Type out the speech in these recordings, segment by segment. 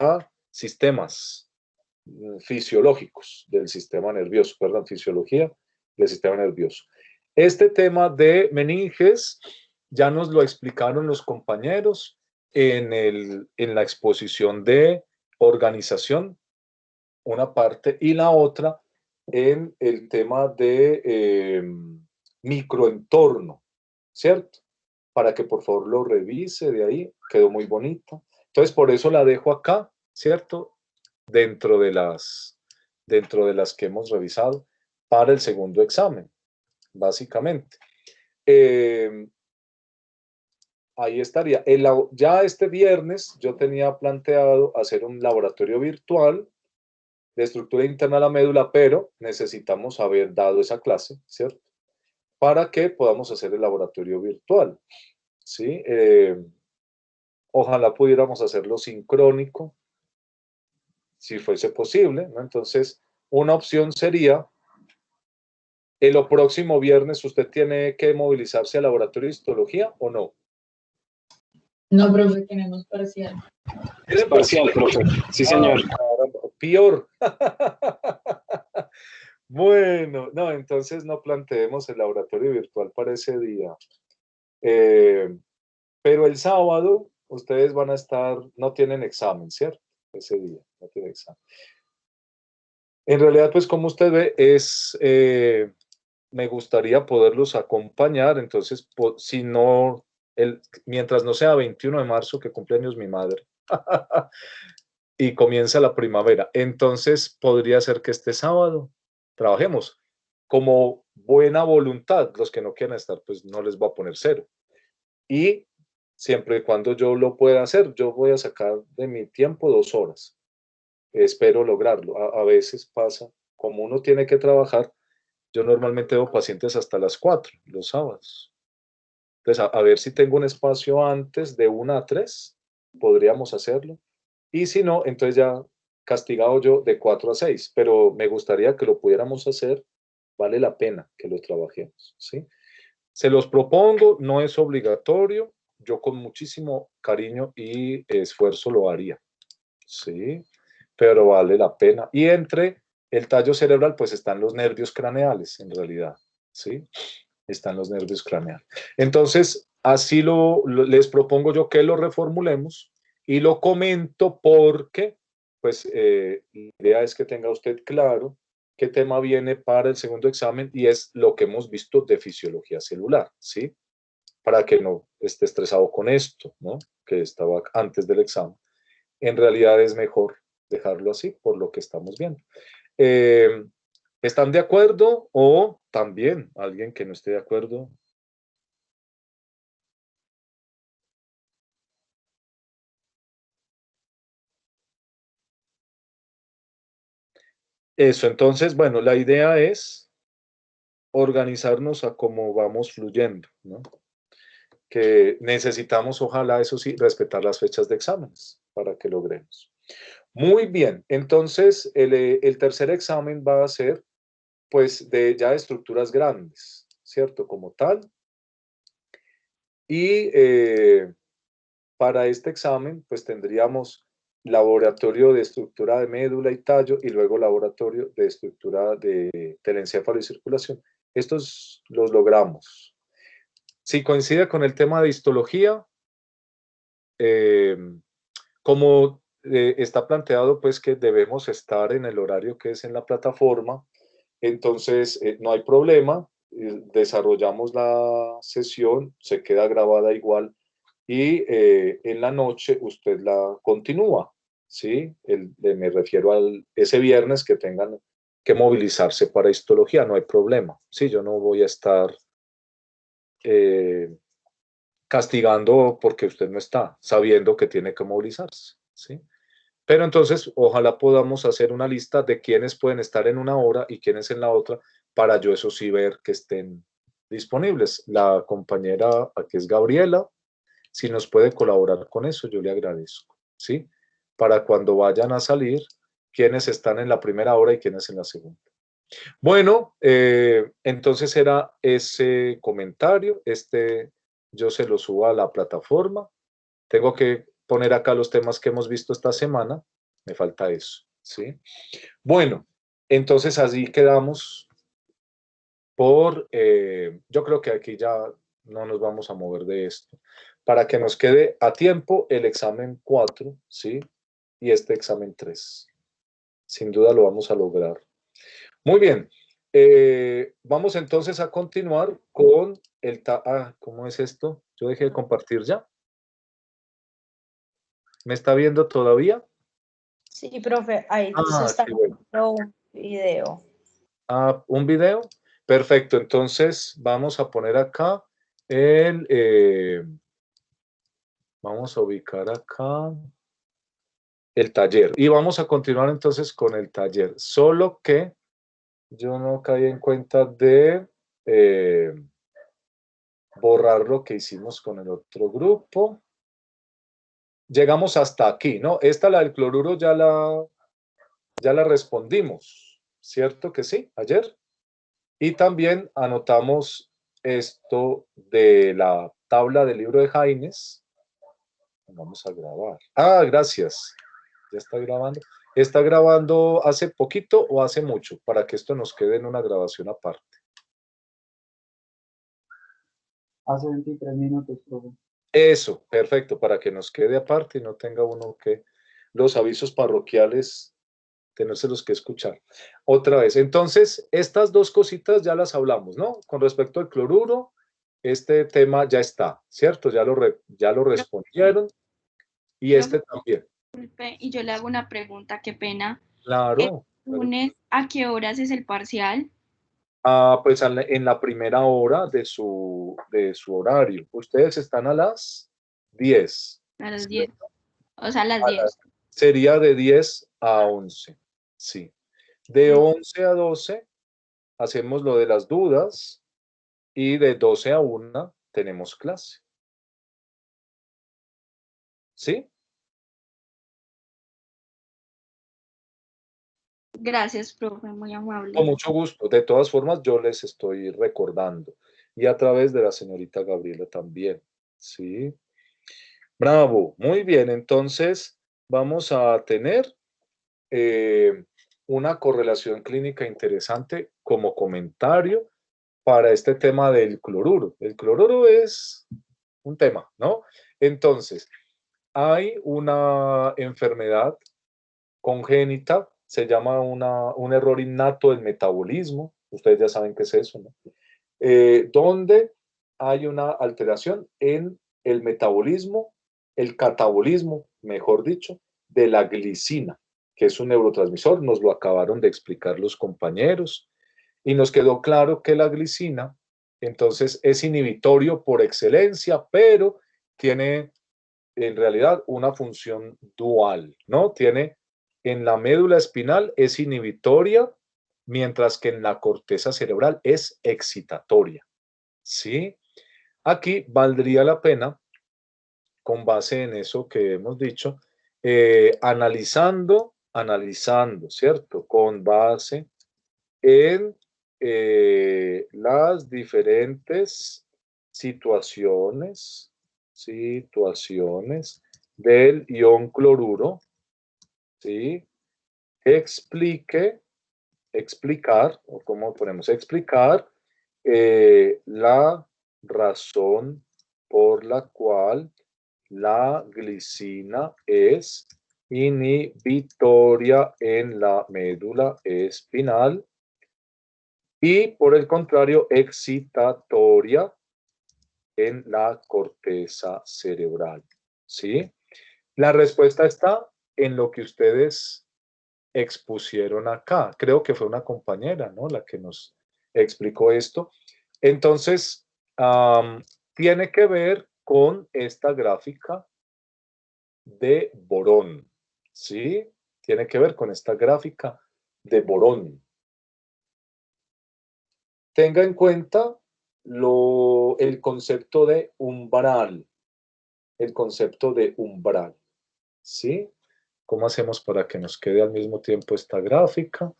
a sistemas fisiológicos del sistema nervioso, perdón, fisiología del sistema nervioso. Este tema de meninges ya nos lo explicaron los compañeros en la exposición de organización, una parte, y la otra en el tema de microentorno, ¿cierto? Para que por favor lo revise de ahí, quedó muy bonito. Entonces, por eso la dejo acá, ¿cierto? Dentro de las que hemos revisado para el segundo examen, básicamente. Ahí estaría. Ya este viernes yo tenía planteado hacer un laboratorio virtual de estructura interna de la médula, pero necesitamos haber dado esa clase, ¿cierto? Para que podamos hacer el laboratorio virtual, ¿sí? Ojalá pudiéramos hacerlo sincrónico, si fuese posible, ¿no? Entonces, una opción sería, el próximo viernes usted tiene que movilizarse al laboratorio de histología, ¿o no? No, profe, tenemos parcial. Es parcial, profe. Sí, señor. Peor. Bueno, no, entonces no planteemos el laboratorio virtual para ese día. Pero el sábado ustedes van a estar, no tienen examen, ¿cierto? Ese día, no tienen examen. En realidad, pues como usted ve, me gustaría poderlos acompañar, entonces, si no, mientras no sea 21 de marzo, que cumpleaños mi madre, y comienza la primavera, entonces podría ser que este sábado trabajemos como buena voluntad. Los que no quieran estar, pues no les voy a poner cero. Y siempre y cuando yo lo pueda hacer, yo voy a sacar de mi tiempo 2 horas. Espero lograrlo. A veces pasa, como uno tiene que trabajar, yo normalmente veo pacientes hasta las 4, los sábados. Entonces, a ver si tengo un espacio antes de 1 a 3, podríamos hacerlo. Y si no, entonces ya castigado yo de 4 a 6, pero me gustaría que lo pudiéramos hacer, vale la pena que lo trabajemos, ¿sí? Se los propongo, no es obligatorio, yo con muchísimo cariño y esfuerzo lo haría, ¿sí? Pero vale la pena. Y entre el tallo cerebral, pues están los nervios craneales, en realidad, ¿sí? Están los nervios craneales. Entonces, así les propongo yo que lo reformulemos y lo comento porque, pues, la idea es que tenga usted claro qué tema viene para el segundo examen y es lo que hemos visto de fisiología celular, ¿sí? Para que no esté estresado con esto, ¿no? Que estaba antes del examen. En realidad es mejor dejarlo así por lo que estamos viendo. ¿Están de acuerdo o también alguien que no esté de acuerdo? Eso, entonces, bueno, la idea es organizarnos a cómo vamos fluyendo, ¿no? Que necesitamos, ojalá, eso sí, respetar las fechas de exámenes para que logremos. Muy bien, entonces el tercer examen va a ser, pues, ya de estructuras grandes, ¿cierto? Como tal. Y para este examen, pues tendríamos laboratorio de estructura de médula y tallo y luego laboratorio de estructura de telencéfalo y circulación. Estos los logramos. Si coincide con el tema de histología, como está planteado, pues que debemos estar en el horario que es en la plataforma, entonces no hay problema, desarrollamos la sesión, se queda grabada igual y en la noche usted la continúa, ¿sí? Me refiero a ese viernes que tengan que movilizarse para histología, no hay problema, ¿sí? Yo no voy a estar castigando porque usted no está, sabiendo que tiene que movilizarse, ¿sí? Pero entonces, ojalá podamos hacer una lista de quiénes pueden estar en una hora y quiénes en la otra, para yo eso sí ver que estén disponibles. La compañera, aquí es Gabriela, si nos puede colaborar con eso, yo le agradezco, ¿sí? Para cuando vayan a salir, quiénes están en la primera hora y quiénes en la segunda. Bueno, entonces era ese comentario, yo se lo subo a la plataforma. Tengo que poner acá los temas que hemos visto esta semana. Me falta eso, ¿sí? Bueno, entonces así quedamos por, yo creo que aquí ya no nos vamos a mover de esto, para que nos quede a tiempo el examen 4, ¿sí? Y este examen 3. Sin duda lo vamos a lograr. Muy bien. Vamos entonces a continuar con el... ¿cómo es esto? Yo dejé de compartir ya. ¿Me está viendo todavía? Sí, profe, ahí se está Sí, bueno. viendo un video. Un video. Perfecto. Entonces vamos a poner acá el... vamos a ubicar acá el taller. Y vamos a continuar entonces con el taller. Solo que yo no caí en cuenta de borrar lo que hicimos con el otro grupo. Llegamos hasta aquí, ¿no? Esta, la del cloruro, ya la respondimos, ¿cierto que sí? Ayer. Y también anotamos esto de la tabla del libro de Jaines. Vamos a grabar. Gracias. Ya está grabando. ¿Está grabando hace poquito o hace mucho? Para que esto nos quede en una grabación aparte. Hace 23 minutos, profe. Eso, perfecto, para que nos quede aparte y no tenga uno que los avisos parroquiales tenérselos que escuchar. Otra vez, entonces, estas dos cositas ya las hablamos, ¿no? Con respecto al cloruro, este tema ya está, ¿cierto? Ya lo respondieron y este también. Disculpe, y yo le hago una pregunta, qué pena. Claro. ¿El lunes a qué horas es el parcial? Pues en la primera hora de su horario. Ustedes están a las 10. A las 10. O sea, a las A 10. Sería de 10 a 11, sí. De 11 a 12 hacemos lo de las dudas y de 12 a 1 tenemos clase. ¿Sí? Gracias, profe, muy amable. Con mucho gusto. De todas formas, yo les estoy recordando. Y a través de la señorita Gabriela también. ¿Sí? Bravo. Muy bien. Entonces, vamos a tener una correlación clínica interesante como comentario para este tema del cloruro. El cloruro es un tema, ¿no? Entonces, hay una enfermedad congénita, se llama un error innato del metabolismo, ustedes ya saben qué es eso, ¿no? Donde hay una alteración en el metabolismo, el catabolismo, mejor dicho, de la glicina, que es un neurotransmisor, nos lo acabaron de explicar los compañeros, y nos quedó claro que la glicina, entonces, es inhibitorio por excelencia, pero tiene en realidad una función dual, ¿no? Tiene en la médula espinal es inhibitoria, mientras que en la corteza cerebral es excitatoria, ¿sí? Aquí valdría la pena, con base en eso que hemos dicho, analizando, ¿cierto? Con base en las diferentes situaciones del ion cloruro, ¿sí? Explicar, o cómo ponemos, explicar la razón por la cual la glicina es inhibitoria en la médula espinal y, por el contrario, excitatoria en la corteza cerebral, ¿sí? La respuesta está en lo que ustedes expusieron acá. Creo que fue una compañera, ¿no? La que nos explicó esto. Entonces, tiene que ver con esta gráfica de Borón, ¿sí? Tiene que ver con esta gráfica de Borón. Tenga en cuenta el concepto de umbral, ¿sí? ¿Cómo hacemos para que nos quede al mismo tiempo esta gráfica?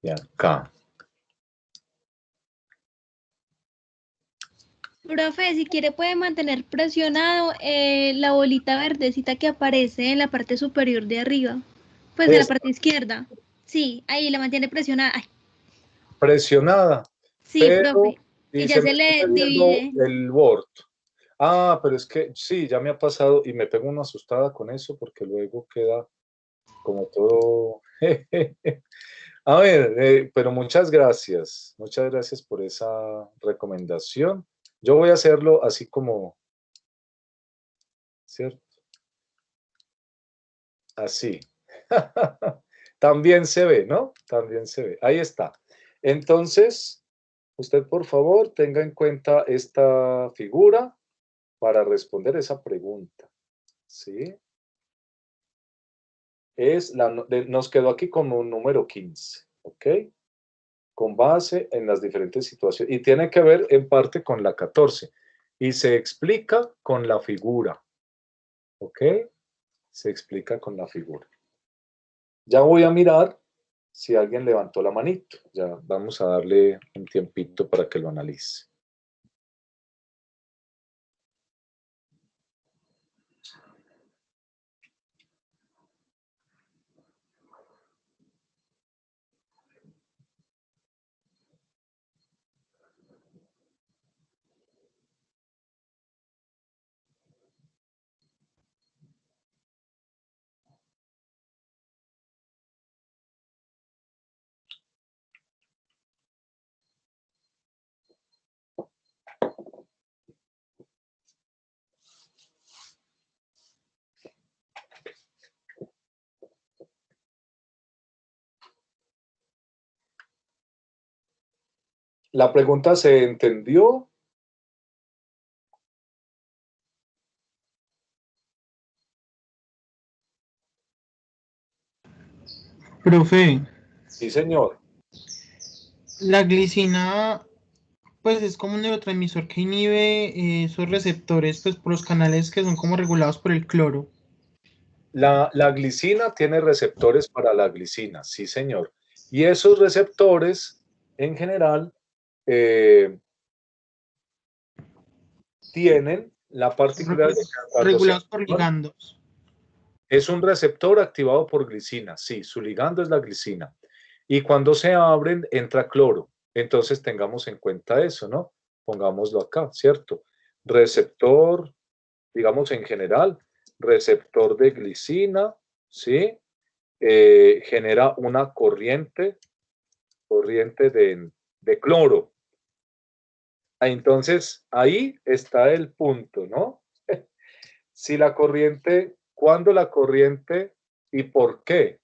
Y acá. Profe, si quiere puede mantener presionado la bolita verdecita que aparece en la parte superior de arriba, pues de la Es parte izquierda. Sí, ahí la mantiene presionada. Ay, presionada, sí, pero profe. Y y ya se me se le está viendo divide. el Word. Ah, pero es que sí, ya me ha pasado y me pego una asustada con eso porque luego queda como todo. A ver, pero muchas gracias por esa recomendación. Yo voy a hacerlo así como, ¿cierto? Así. También se ve, ¿no? También se ve. Ahí está. Entonces, usted por favor tenga en cuenta esta figura para responder esa pregunta. ¿Sí? Nos quedó aquí como un número 15, ¿ok? Con base en las diferentes situaciones. Y tiene que ver en parte con la 14. Y se explica con la figura, ¿ok? Se explica con la figura. Ya voy a mirar si alguien levantó la manito. Ya vamos a darle un tiempito para que lo analice. ¿La pregunta se entendió? Profe, Sí, señor. la glicina, pues es como un neurotransmisor que inhibe esos receptores, pues por los canales que son como regulados por el cloro. La glicina tiene receptores para la glicina, sí, señor. Y esos receptores, en general, tienen la particularidad de que cuando se Regulados por activan, ligandos. es un receptor activado por glicina, sí, su ligando es la glicina. Y cuando se abren, entra cloro. Entonces tengamos en cuenta eso, ¿no? Pongámoslo acá, ¿cierto? Receptor, digamos en general, receptor de glicina, ¿sí? Genera una corriente de cloro. Entonces, ahí está el punto, ¿no? Si la corriente, ¿cuándo la corriente y por qué?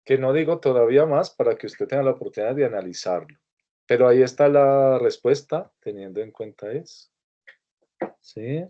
Que no digo todavía más para que usted tenga la oportunidad de analizarlo. Pero ahí está la respuesta, teniendo en cuenta eso. ¿Sí?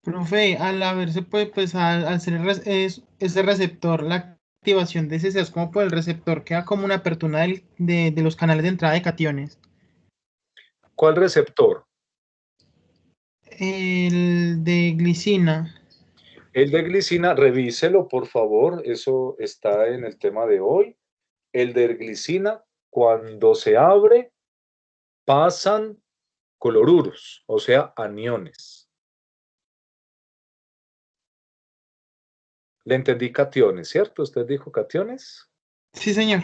Profe, al haberse pues al ser ese receptor, la activación de ese es como por el receptor, queda como una apertura de los canales de entrada de cationes. ¿Cuál receptor? El de glicina. El de glicina, revíselo, por favor. Eso está en el tema de hoy. El de glicina, cuando se abre, pasan coloruros, o sea, aniones. Le entendí cationes, ¿cierto? ¿Usted dijo cationes? Sí, señor.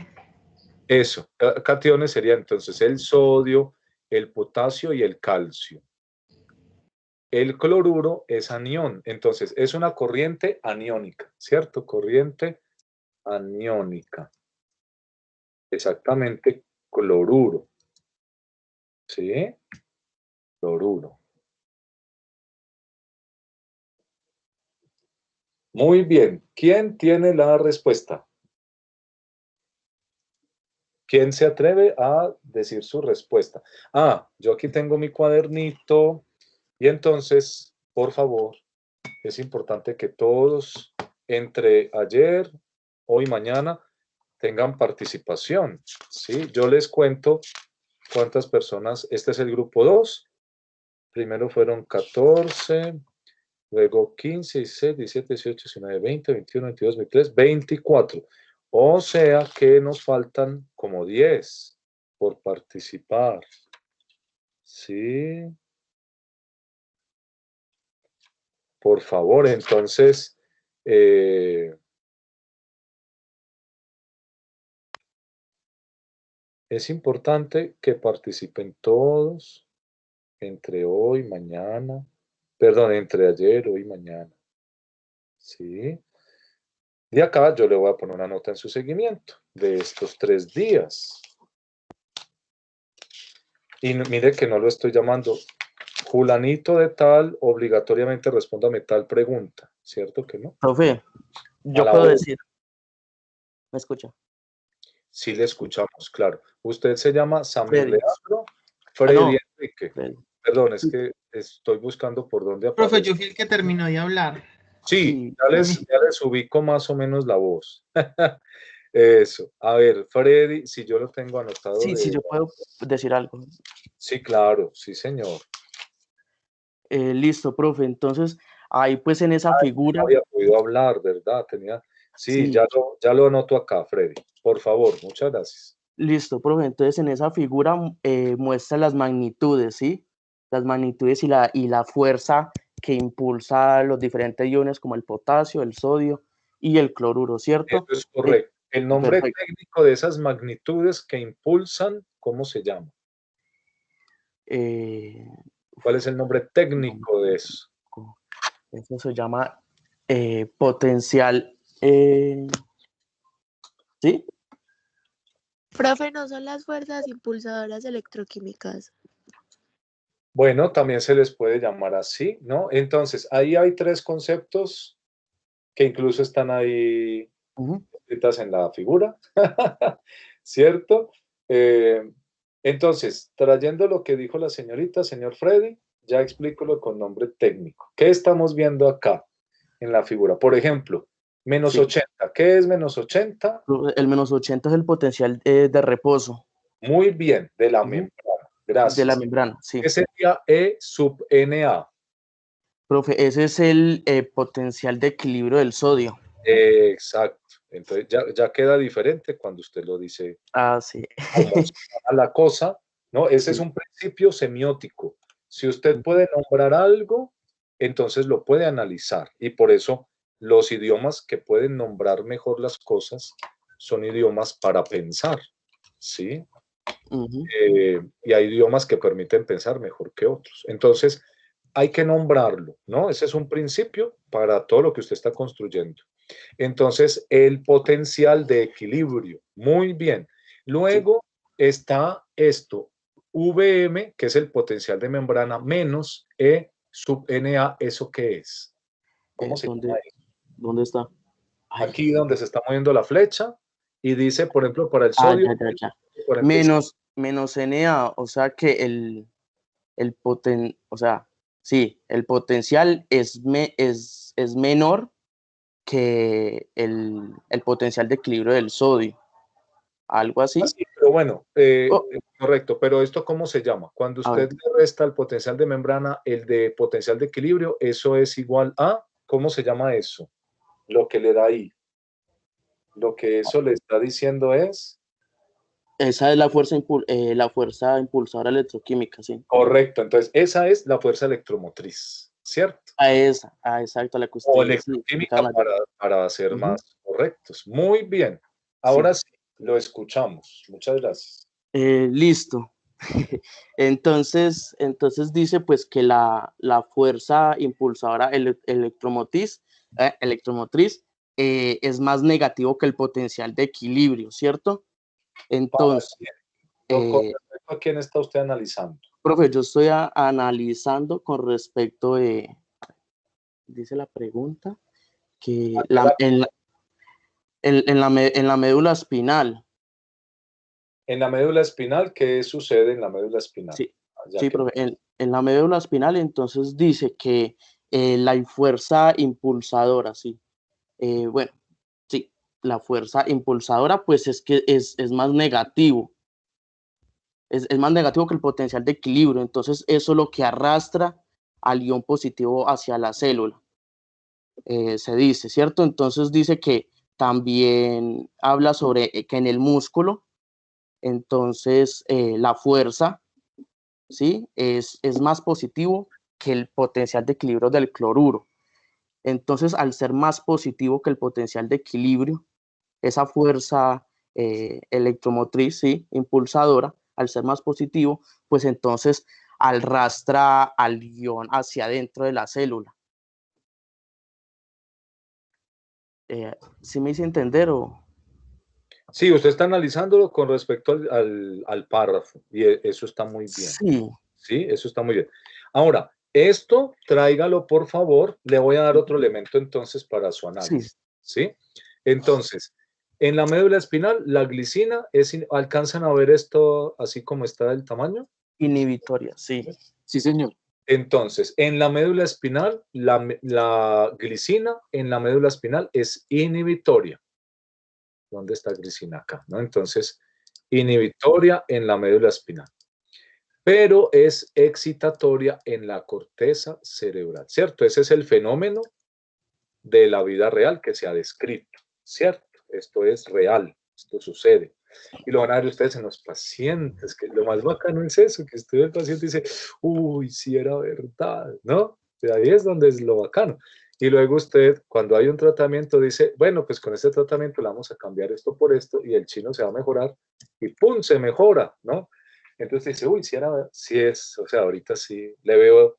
Eso, cationes serían entonces el sodio, el potasio y el calcio. El cloruro es anión, entonces es una corriente aniónica, ¿cierto? Corriente aniónica. Exactamente, cloruro. ¿Sí? Cloruro. Muy bien. ¿Quién tiene la respuesta? ¿Quién se atreve a decir su respuesta? Ah, yo aquí tengo mi cuadernito y entonces, por favor, es importante que todos entre ayer, hoy, mañana tengan participación, ¿sí? Yo les cuento cuántas personas, este es el grupo 2, primero fueron 14, luego 15, 16, 17, 18, 19, 20, 21, 22, 23, 24. O sea que nos faltan como 10 por participar. ¿Sí? Por favor, entonces, es importante que participen todos entre hoy y mañana. Perdón, entre ayer, hoy y mañana. ¿Sí? Y acá yo le voy a poner una nota en su seguimiento de estos 3 días. Y mire que no lo estoy llamando Julanito de tal, obligatoriamente respóndame tal pregunta. ¿Cierto que no? Profe, yo la puedo voz. decir. ¿Me escucha? Sí le escuchamos, claro. Usted se llama Samuel Freddy. Leandro Freddy no. Enrique. Freddy. Perdón, es que estoy buscando por dónde Profe, aparece. yo fui el que terminó de hablar. Sí, Sí. ya les ubico más o menos la voz. Eso. A ver, Freddy, si yo lo tengo anotado. Sí, yo puedo decir algo. Sí, claro, sí, señor. Listo, profe. Entonces, ahí pues en esa figura. No había podido hablar, ¿verdad? Sí, Sí. ya lo anoto acá, Freddy. Por favor, muchas gracias. Listo, profe. Entonces, en esa figura muestra las magnitudes, ¿sí? Las magnitudes y la fuerza que impulsa los diferentes iones como el potasio, el sodio y el cloruro, ¿cierto? Eso es correcto. El nombre Perfecto. técnico de esas magnitudes que impulsan, ¿cómo se llama? ¿Cuál es el nombre técnico de eso? Eso se llama potencial. ¿Sí? Profe, ¿no son las fuerzas impulsadoras electroquímicas? Bueno, también se les puede llamar así, ¿no? Entonces, ahí hay 3 conceptos que incluso están ahí escritas en la figura, ¿cierto? Entonces, trayendo lo que dijo la señorita, señor Freddy, ya explícalo con nombre técnico. ¿Qué estamos viendo acá en la figura? Por ejemplo, menos Sí. 80. ¿Qué es menos 80? El menos 80 es el potencial de reposo. Muy bien, de la membrana. Gracias. De la membrana, sí. ¿Qué sería E sub Na? Profe, ese es el potencial de equilibrio del sodio. Exacto. Entonces ya queda diferente cuando usted lo dice. Ah, sí. Como se llama la cosa, ¿no? Ese es Sí. un principio semiótico. Si usted puede nombrar algo, entonces lo puede analizar. Y por eso los idiomas que pueden nombrar mejor las cosas son idiomas para pensar, ¿sí? Y hay idiomas que permiten pensar mejor que otros. Entonces, hay que nombrarlo, ¿no? Ese es un principio para todo lo que usted está construyendo. Entonces, el potencial de equilibrio. Muy bien. Luego está esto, VM, que es el potencial de membrana, menos E sub Na, ¿eso qué es? ¿Cómo se llama eso? ¿Dónde está? Ay. Aquí donde se está moviendo la flecha y dice, por ejemplo, para el sodio. Ya. Menos Na, o sea que el potencial es menor que el potencial de equilibrio del sodio. Algo así. Sí, pero bueno, correcto, pero ¿esto cómo se llama? Cuando usted le resta el potencial de membrana, el de potencial de equilibrio, eso es igual a, ¿cómo se llama eso? Lo que le da ahí. Lo que eso le está diciendo es... Esa es la fuerza impulsadora electroquímica, sí. Correcto, entonces esa es la fuerza electromotriz, ¿cierto? Exacto, la que usted... O electroquímica para ser más correctos. Muy bien. Ahora sí, lo escuchamos. Muchas gracias. Listo. Entonces dice pues que la fuerza impulsadora electromotriz es más negativo que el potencial de equilibrio, ¿cierto? Entonces, ¿Con respecto a quién está usted analizando? Profe, yo estoy analizando con respecto dice la pregunta, que en la médula espinal. En la médula espinal, ¿qué sucede en la médula espinal? Sí, Ya sí, que- profe. En la médula espinal, entonces dice que la fuerza impulsadora, sí. Bueno, sí, la fuerza impulsadora, pues es que es más negativo. Es más negativo que el potencial de equilibrio. Entonces, eso es lo que arrastra al ion positivo hacia la célula. Se dice, ¿cierto? Entonces dice que también habla sobre que en el músculo, entonces la fuerza, ¿sí? Es más positivo que el potencial de equilibrio del cloruro. Entonces, al ser más positivo que el potencial de equilibrio, esa fuerza electromotriz, ¿sí? Impulsadora, al ser más positivo, pues entonces arrastra al ion hacia adentro de la célula. ¿Sí me hice entender o...? Sí, usted está analizándolo con respecto al párrafo y eso está muy bien. Sí. Sí, eso está muy bien. Ahora, esto tráigalo por favor. Le voy a dar otro elemento entonces para su análisis. ¿Sí? Entonces, en la médula espinal, la glicina ¿alcanzan a ver esto así como está el tamaño? Inhibitoria, sí. Sí, señor. Entonces, en la médula espinal, la glicina en la médula espinal es inhibitoria. ¿Dónde está glicina? Acá, ¿no? Entonces, inhibitoria en la médula espinal. Pero es excitatoria en la corteza cerebral, ¿cierto? Ese es el fenómeno de la vida real que se ha descrito, ¿cierto? Esto es real, esto sucede. Y lo van a ver ustedes en los pacientes, que lo más bacano es eso, que usted el paciente dice, uy, sí era verdad, ¿no? Y ahí es donde es lo bacano. Y luego usted, cuando hay un tratamiento, dice, bueno, pues con este tratamiento le vamos a cambiar esto por esto y el chino se va a mejorar y ¡pum! Se mejora, ¿no? Entonces dice, uy, sí es, o sea, ahorita sí le veo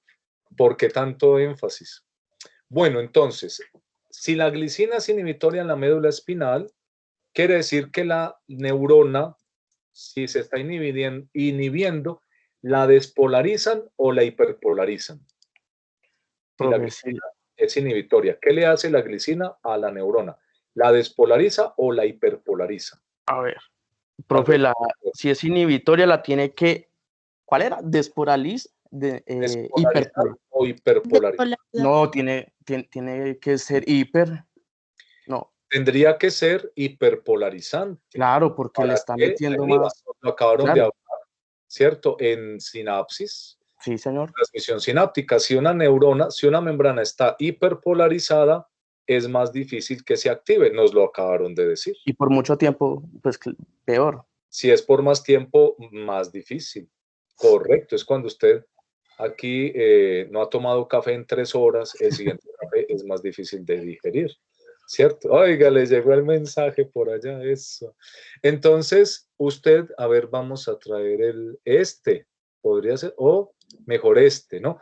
por qué tanto énfasis. Bueno, entonces, si la glicina es inhibitoria en la médula espinal, quiere decir que la neurona, si se está inhibiendo, la despolarizan o la hiperpolarizan. Si la glicina es inhibitoria, ¿qué le hace la glicina a la neurona? ¿La despolariza o la hiperpolariza? A ver, profe, si es inhibitoria la tiene que, ¿cuál era? Despolarizar, ¿Despolarizar o hiperpolarizar? No, tiene que ser hiper. No. Tendría que ser hiperpolarizante. Claro, porque le está metiendo más. Lo acabaron de Claro. hablar, ¿cierto? En sinapsis. Sí, señor. Transmisión sináptica. Si una neurona, si una membrana está hiperpolarizada, es más difícil que se active. Nos lo acabaron de decir. Y por mucho tiempo, pues peor. Si es por más tiempo, más difícil. Correcto. Es cuando usted aquí no ha tomado café en 3 horas, el siguiente café es más difícil de digerir. ¿Cierto? Oiga, le llegó el mensaje por allá, eso. Entonces, usted, a ver, vamos a traer podría ser, o mejor ¿no?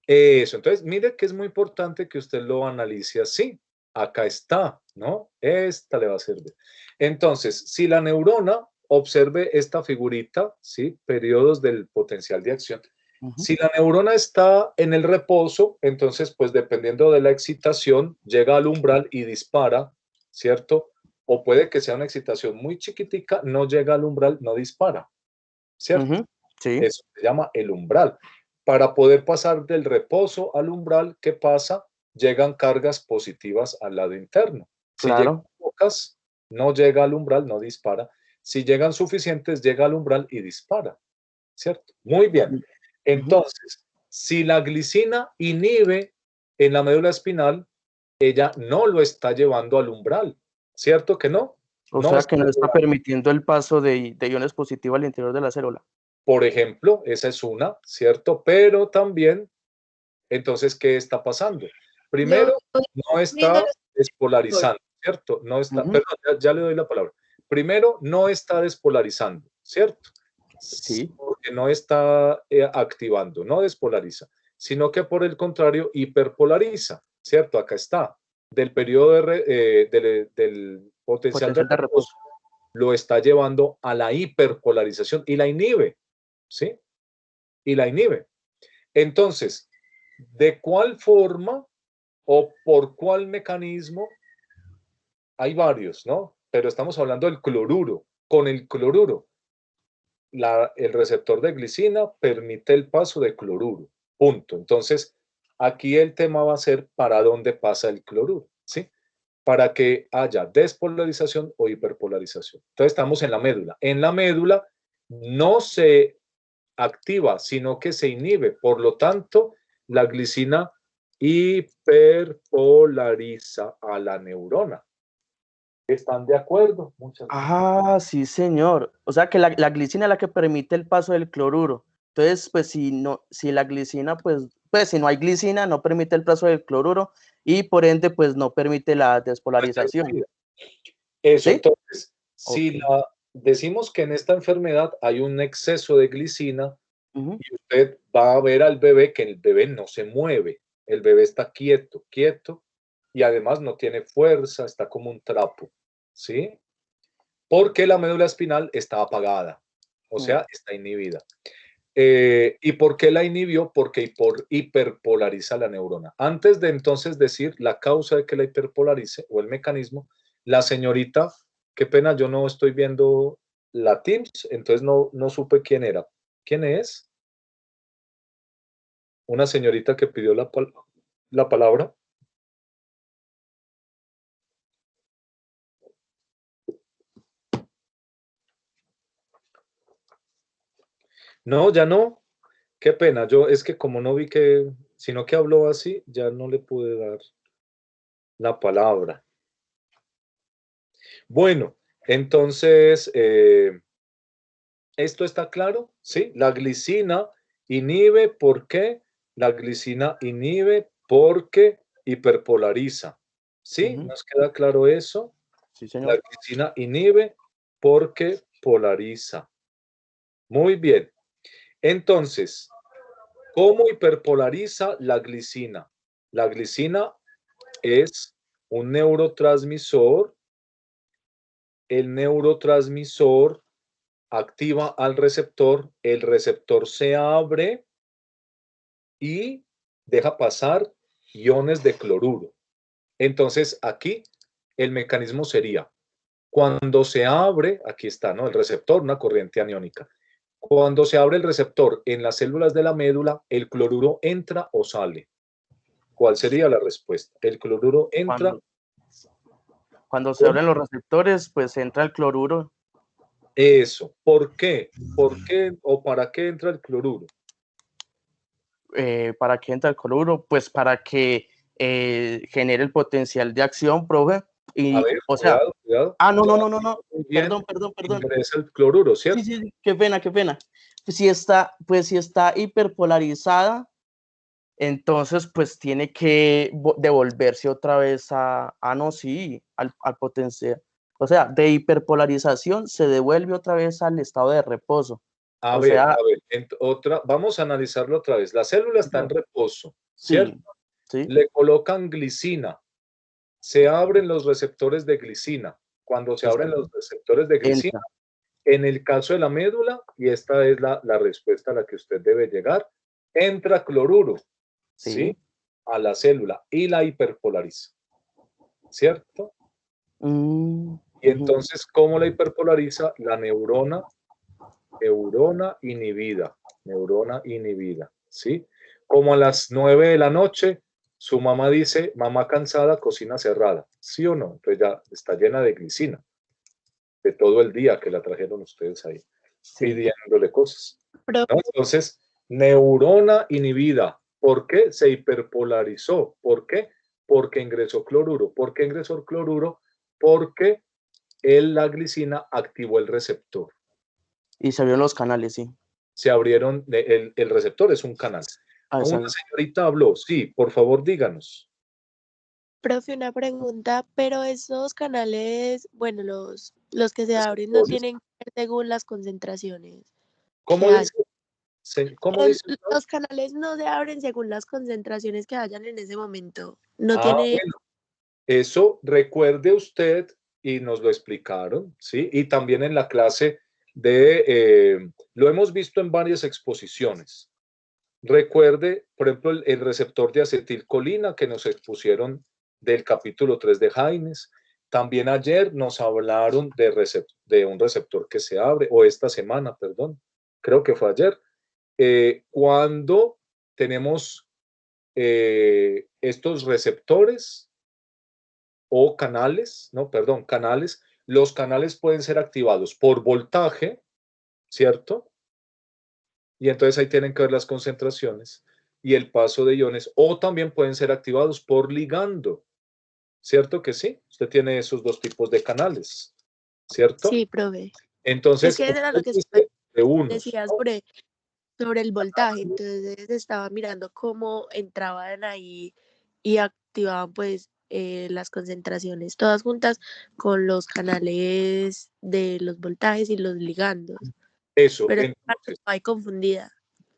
Eso, entonces, mire que es muy importante que usted lo analice así. Acá está, ¿no? Esta le va a servir. Entonces, si la neurona, observe esta figurita, ¿sí? Periodos del potencial de acción. Si la neurona está en el reposo, entonces, pues dependiendo de la excitación, llega al umbral y dispara, ¿cierto? O puede que sea una excitación muy chiquitica, no llega al umbral, no dispara, ¿cierto? Sí. Eso se llama el umbral. Para poder pasar del reposo al umbral, ¿qué pasa? Llegan cargas positivas al lado interno. Si llegan pocas, no llega al umbral, no dispara. Si llegan suficientes, llega al umbral y dispara, ¿cierto? Muy bien. Entonces, si la glicina inhibe en la médula espinal, ella no lo está llevando al umbral, ¿cierto que no? O sea que no está permitiendo el paso de iones positivos al interior de la célula. Por ejemplo, esa es una, ¿cierto? Pero también, entonces, ¿qué está pasando? Primero, no está despolarizando, ¿cierto? No está, perdón, ya le doy la palabra. Primero, no está despolarizando, ¿cierto? Sí. Porque no está activando, no despolariza, sino que por el contrario, hiperpolariza, ¿cierto? Acá está. Del periodo del potencial de reposo, lo está llevando a la hiperpolarización y la inhibe, ¿sí? Y la inhibe. Entonces, ¿de cuál forma o por cuál mecanismo? Hay varios, ¿no? Pero estamos hablando del cloruro. Con el cloruro, el receptor de glicina permite el paso de cloruro, punto. Entonces, aquí el tema va a ser para dónde pasa el cloruro, ¿sí? Para que haya despolarización o hiperpolarización. Entonces, estamos en la médula. En la médula no se activa, sino que se inhibe. Por lo tanto, la glicina hiperpolariza a la neurona. ¿Están de acuerdo? Muchas gracias. Ah, sí, señor. O sea que la glicina es la que permite el paso del cloruro. Entonces, pues si la glicina, pues si no hay glicina, no permite el paso del cloruro y por ende, pues no permite la despolarización. Eso, ¿Sí? entonces, si Ok. decimos que en esta enfermedad hay un exceso de glicina, Ujú. y usted va a ver al bebé que el bebé no se mueve, el bebé está quieto, quieto, y además no tiene fuerza, está como un trapo, ¿sí? Porque la médula espinal está apagada, o sea, está inhibida. ¿Y por qué la inhibió? Porque hiperpolariza la neurona. Antes de entonces decir la causa de que la hiperpolarice o el mecanismo, la señorita, qué pena, yo no estoy viendo la Teams, entonces no supe quién era. ¿Quién es? Una señorita que pidió la palabra. No, ya no. Qué pena. Yo es que como no vi que, sino que habló así, ya no le pude dar la palabra. Bueno, entonces, ¿esto está claro? ¿Sí? La glicina inhibe, ¿por qué? La glicina inhibe porque hiperpolariza. ¿Sí? Ujú. ¿Nos queda claro eso? Sí, La señor. glicina inhibe porque polariza. Muy bien. Entonces, ¿cómo hiperpolariza la glicina? La glicina es un neurotransmisor. El neurotransmisor activa al receptor, el receptor se abre y deja pasar iones de cloruro. Entonces, aquí el mecanismo sería, cuando se abre, aquí está, ¿no? El receptor, una corriente aniónica. Cuando se abre el receptor en las células de la médula, ¿el cloruro entra o sale? ¿Cuál sería la respuesta? ¿El cloruro entra? Cuando se abren los receptores, pues entra el cloruro. Eso. ¿Por qué? ¿Por qué o para qué entra el cloruro? ¿Para qué entra el cloruro? Pues para que genere el potencial de acción, profe. Y, A ver, o sea, cuidado. no. Muy bien. Perdón. Ingresa el cloruro, ¿cierto? Sí, qué pena. Pues si está hiperpolarizada, entonces pues tiene que devolverse otra vez al potencial. O sea, de hiperpolarización se devuelve otra vez al estado de reposo. A O ver, sea, vamos a analizarlo otra vez. La célula está en reposo, ¿cierto? sí. Le colocan glicina, se abren los receptores de glicina. Cuando se abren los receptores de glicina, Entra. en el caso de la médula, y esta es la respuesta a la que usted debe llegar, entra cloruro, ¿sí? A la célula y la hiperpolariza, ¿cierto? Y entonces, ¿cómo la hiperpolariza? La neurona inhibida, ¿sí? Como a las 9 de la noche, su mamá dice, mamá cansada, cocina cerrada, ¿sí o no? Entonces ya está llena de glicina, de todo el día que la trajeron ustedes ahí, pidiéndole cosas, ¿no? Entonces, neurona inhibida, ¿por qué? Se hiperpolarizó, ¿por qué? Porque ingresó cloruro. ¿Por qué ingresó cloruro? Porque la glicina activó el receptor. Y se abrieron los canales, sí. Se abrieron, el receptor es un canal. Una señorita habló, sí, por favor díganos. Profe, una pregunta, pero esos canales, bueno, los que se abren no tienen que ver según las concentraciones. ¿Cómo dice? ¿Cómo dice? Los canales no se abren según las concentraciones que hayan en ese momento. No tiene. Bueno, eso recuerde usted y nos lo explicaron, ¿sí? Y también en la clase lo hemos visto en varias exposiciones. Recuerde, por ejemplo, el receptor de acetilcolina que nos expusieron del capítulo 3 de Jaynes, También ayer nos hablaron de un receptor que se abre, o esta semana, perdón, creo que fue ayer, cuando tenemos estos receptores o canales, no, perdón, canales, los canales pueden ser activados por voltaje, ¿cierto? Y entonces ahí tienen que ver las concentraciones y el paso de iones, o también pueden ser activados por ligando, ¿cierto que sí? Usted tiene esos dos tipos de canales, ¿cierto? Sí, profe. Entonces, Es que era lo que de unos, decías ¿no? sobre el voltaje, entonces estaba mirando cómo entraban ahí y activaban pues las concentraciones todas juntas con los canales de los voltajes y los ligandos. Eso, Pero entonces, estoy confundida.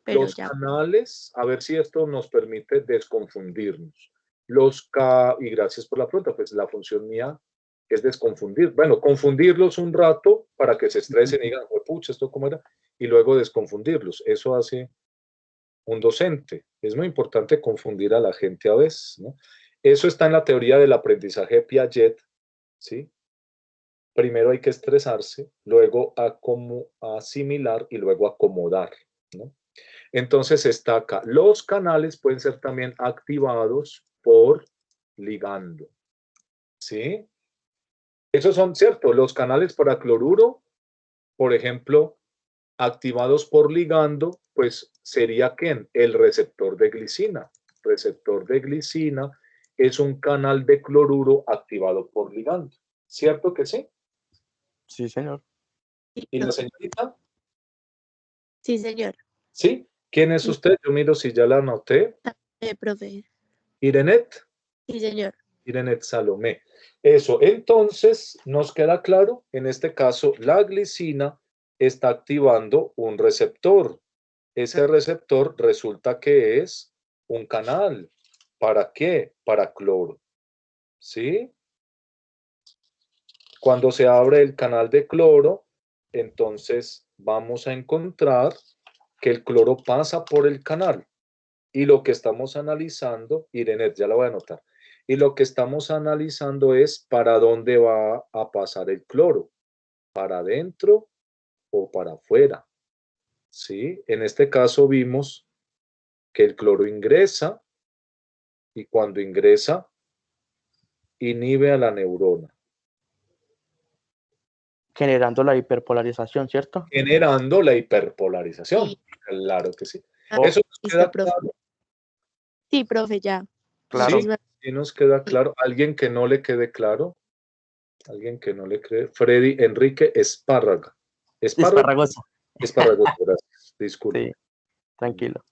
Pero los ya. canales, a ver si esto nos permite desconfundirnos. Y gracias por la pregunta, pues la función mía es desconfundir. Bueno, confundirlos un rato para que se estresen y digan, pucha, ¿esto cómo era? Y luego desconfundirlos. Eso hace un docente. Es muy importante confundir a la gente a veces, ¿no? Eso está en la teoría del aprendizaje de Piaget, ¿sí? Primero hay que estresarse, luego asimilar y luego acomodar, ¿no? Entonces está acá. Los canales pueden ser también activados por ligando, ¿sí? Esos son, ¿cierto? Los canales para cloruro, por ejemplo, activados por ligando, pues sería ¿quién? El receptor de glicina. Receptor de glicina es un canal de cloruro activado por ligando. ¿Cierto que sí? Sí, señor. ¿Y la señorita? Sí, señor. ¿Sí? ¿Quién es usted? Yo miro si ya la anoté. Profe. Irenet. Sí, señor. Irenet Salomé. Eso, entonces nos queda claro, en este caso, la glicina está activando un receptor. Ese receptor resulta que es un canal. ¿Para qué? Para cloro. ¿Sí? Cuando se abre el canal de cloro, entonces vamos a encontrar que el cloro pasa por el canal. Y lo que estamos analizando, Irene, ya la voy a anotar, y lo que estamos analizando es para dónde va a pasar el cloro, para adentro o para afuera. ¿Sí? En este caso vimos que el cloro ingresa y cuando ingresa inhibe a la neurona. Generando la hiperpolarización, ¿cierto? Generando la hiperpolarización. Sí. Claro que sí. Oh, ¿Eso nos Listo, queda profe. claro? Sí, profe, ya. claro. Sí, sí nos queda claro. ¿Alguien que no le quede claro? ¿Alguien que no le cree? Freddy Enrique Espárraga. Esparragosa. Espárrago, gracias. Disculpe. Sí, tranquilo.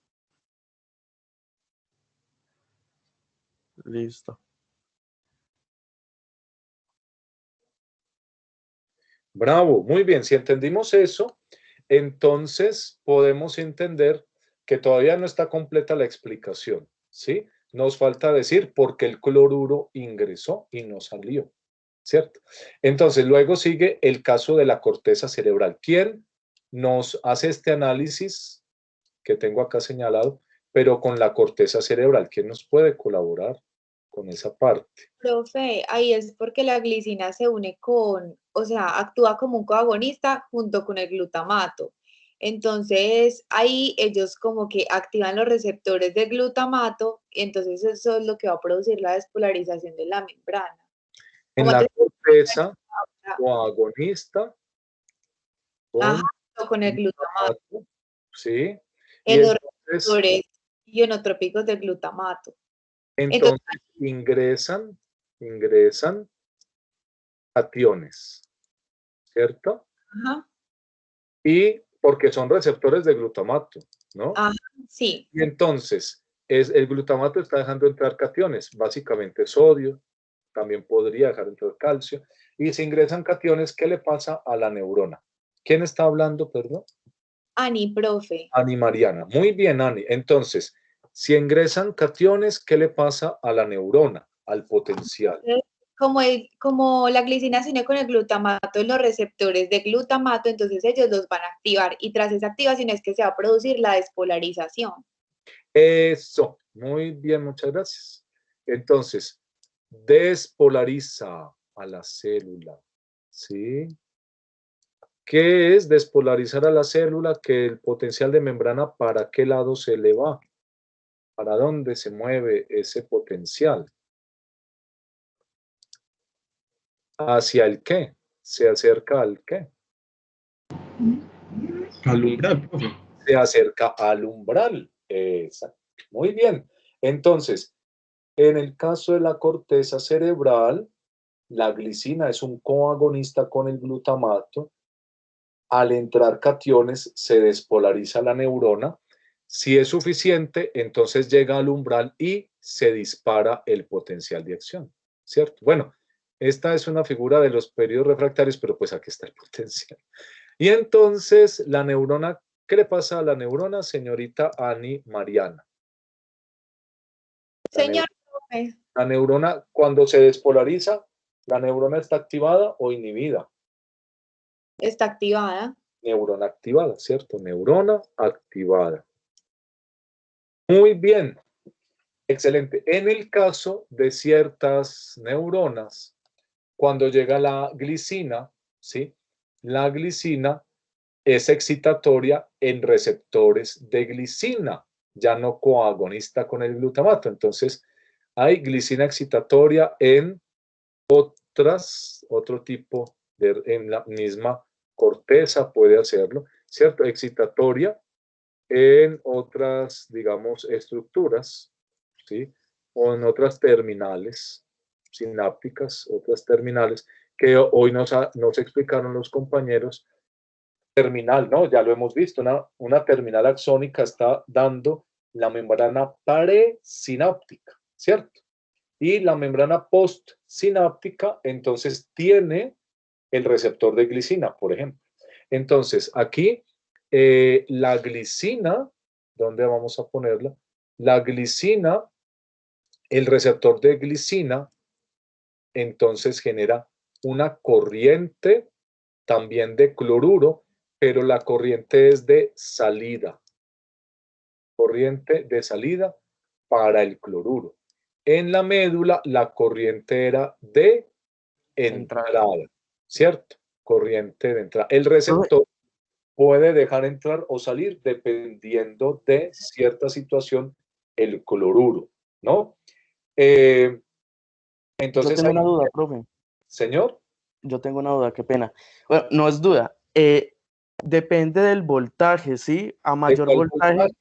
Listo. Bravo, muy bien. Si entendimos eso, entonces podemos entender que todavía no está completa la explicación, ¿sí? Nos falta decir por qué el cloruro ingresó y no salió, ¿cierto? Entonces, luego sigue el caso de la corteza cerebral. ¿Quién nos hace este análisis que tengo acá señalado, pero con la corteza cerebral? ¿Quién nos puede colaborar con esa parte? Profe, ahí es porque la glicina se une o sea, actúa como un coagonista junto con el glutamato. Entonces, ahí ellos como que activan los receptores de glutamato y entonces eso es lo que va a producir la despolarización de la membrana. En Como la te- corteza coagonista Ajá, con con el glutamato, glutamato, ¿sí? Y en los entonces, receptores ionotrópicos del glutamato. entonces ingresan cationes, ¿cierto? Ajá, Y porque son receptores de glutamato, ¿no? ajá, sí. Y entonces, el glutamato está dejando entrar cationes, básicamente sodio, también podría dejar entrar calcio. Y si ingresan cationes, ¿qué le pasa a la neurona? ¿Quién está hablando, perdón? Ani, profe. Ani Mariana. Muy bien, Ani. Entonces, si ingresan cationes, ¿qué le pasa a la neurona, al potencial? Como la glicina se une con el glutamato en los receptores de glutamato, entonces ellos los van a activar y tras esa activación es que se va a producir la despolarización. Eso. Muy bien, muchas gracias. Entonces, despolariza. a la célula, ¿sí? ¿Qué es despolarizar a la célula? Que el potencial de membrana, ¿para qué lado se le va? ¿Para dónde se mueve ese potencial? ¿Hacia el qué? ¿Se acerca al qué? Al umbral, profe. Se acerca al umbral. Exacto. Muy bien. Entonces, en el caso de la corteza cerebral, la glicina es un coagonista con el glutamato. Al entrar cationes, se despolariza la neurona. Si es suficiente, entonces llega al umbral y se dispara el potencial de acción, ¿cierto? Bueno, esta es una figura de los periodos refractarios, pero pues aquí está el potencial. Y entonces, la neurona, ¿qué le pasa a la neurona, señorita Ani Mariana? Señor profe, La neurona, cuando se despolariza, ¿la neurona está activada o inhibida? está activada. Neurona activada, ¿cierto? Neurona activada. Muy bien, excelente. En el caso de ciertas neuronas, cuando llega la glicina, ¿sí? La glicina es excitatoria en receptores de glicina, ya no coagonista con el glutamato. Entonces, hay glicina excitatoria en otro tipo en la misma corteza puede hacerlo, ¿cierto? Excitatoria en otras, digamos, estructuras, ¿sí? O en otras terminales sinápticas, otras terminales, que hoy nos explicaron los compañeros. Terminal, ¿no? Ya lo hemos visto, una terminal axónica está dando la membrana presináptica, ¿cierto? Y la membrana postsináptica, entonces, tiene el receptor de glicina, por ejemplo. Entonces, aquí, la glicina, ¿dónde vamos a ponerla? La glicina, el receptor de glicina, entonces genera una corriente también de cloruro, pero la corriente es de salida. Corriente de salida para el cloruro. En la médula, la corriente era de entrada, ¿cierto? Corriente de entrada. El receptor puede dejar entrar o salir dependiendo de cierta situación el cloruro, ¿no? Entonces, yo tengo una duda, profe. Señor. Yo tengo una duda, qué pena. Bueno, no es duda. Depende del voltaje, ¿sí? A mayor voltaje.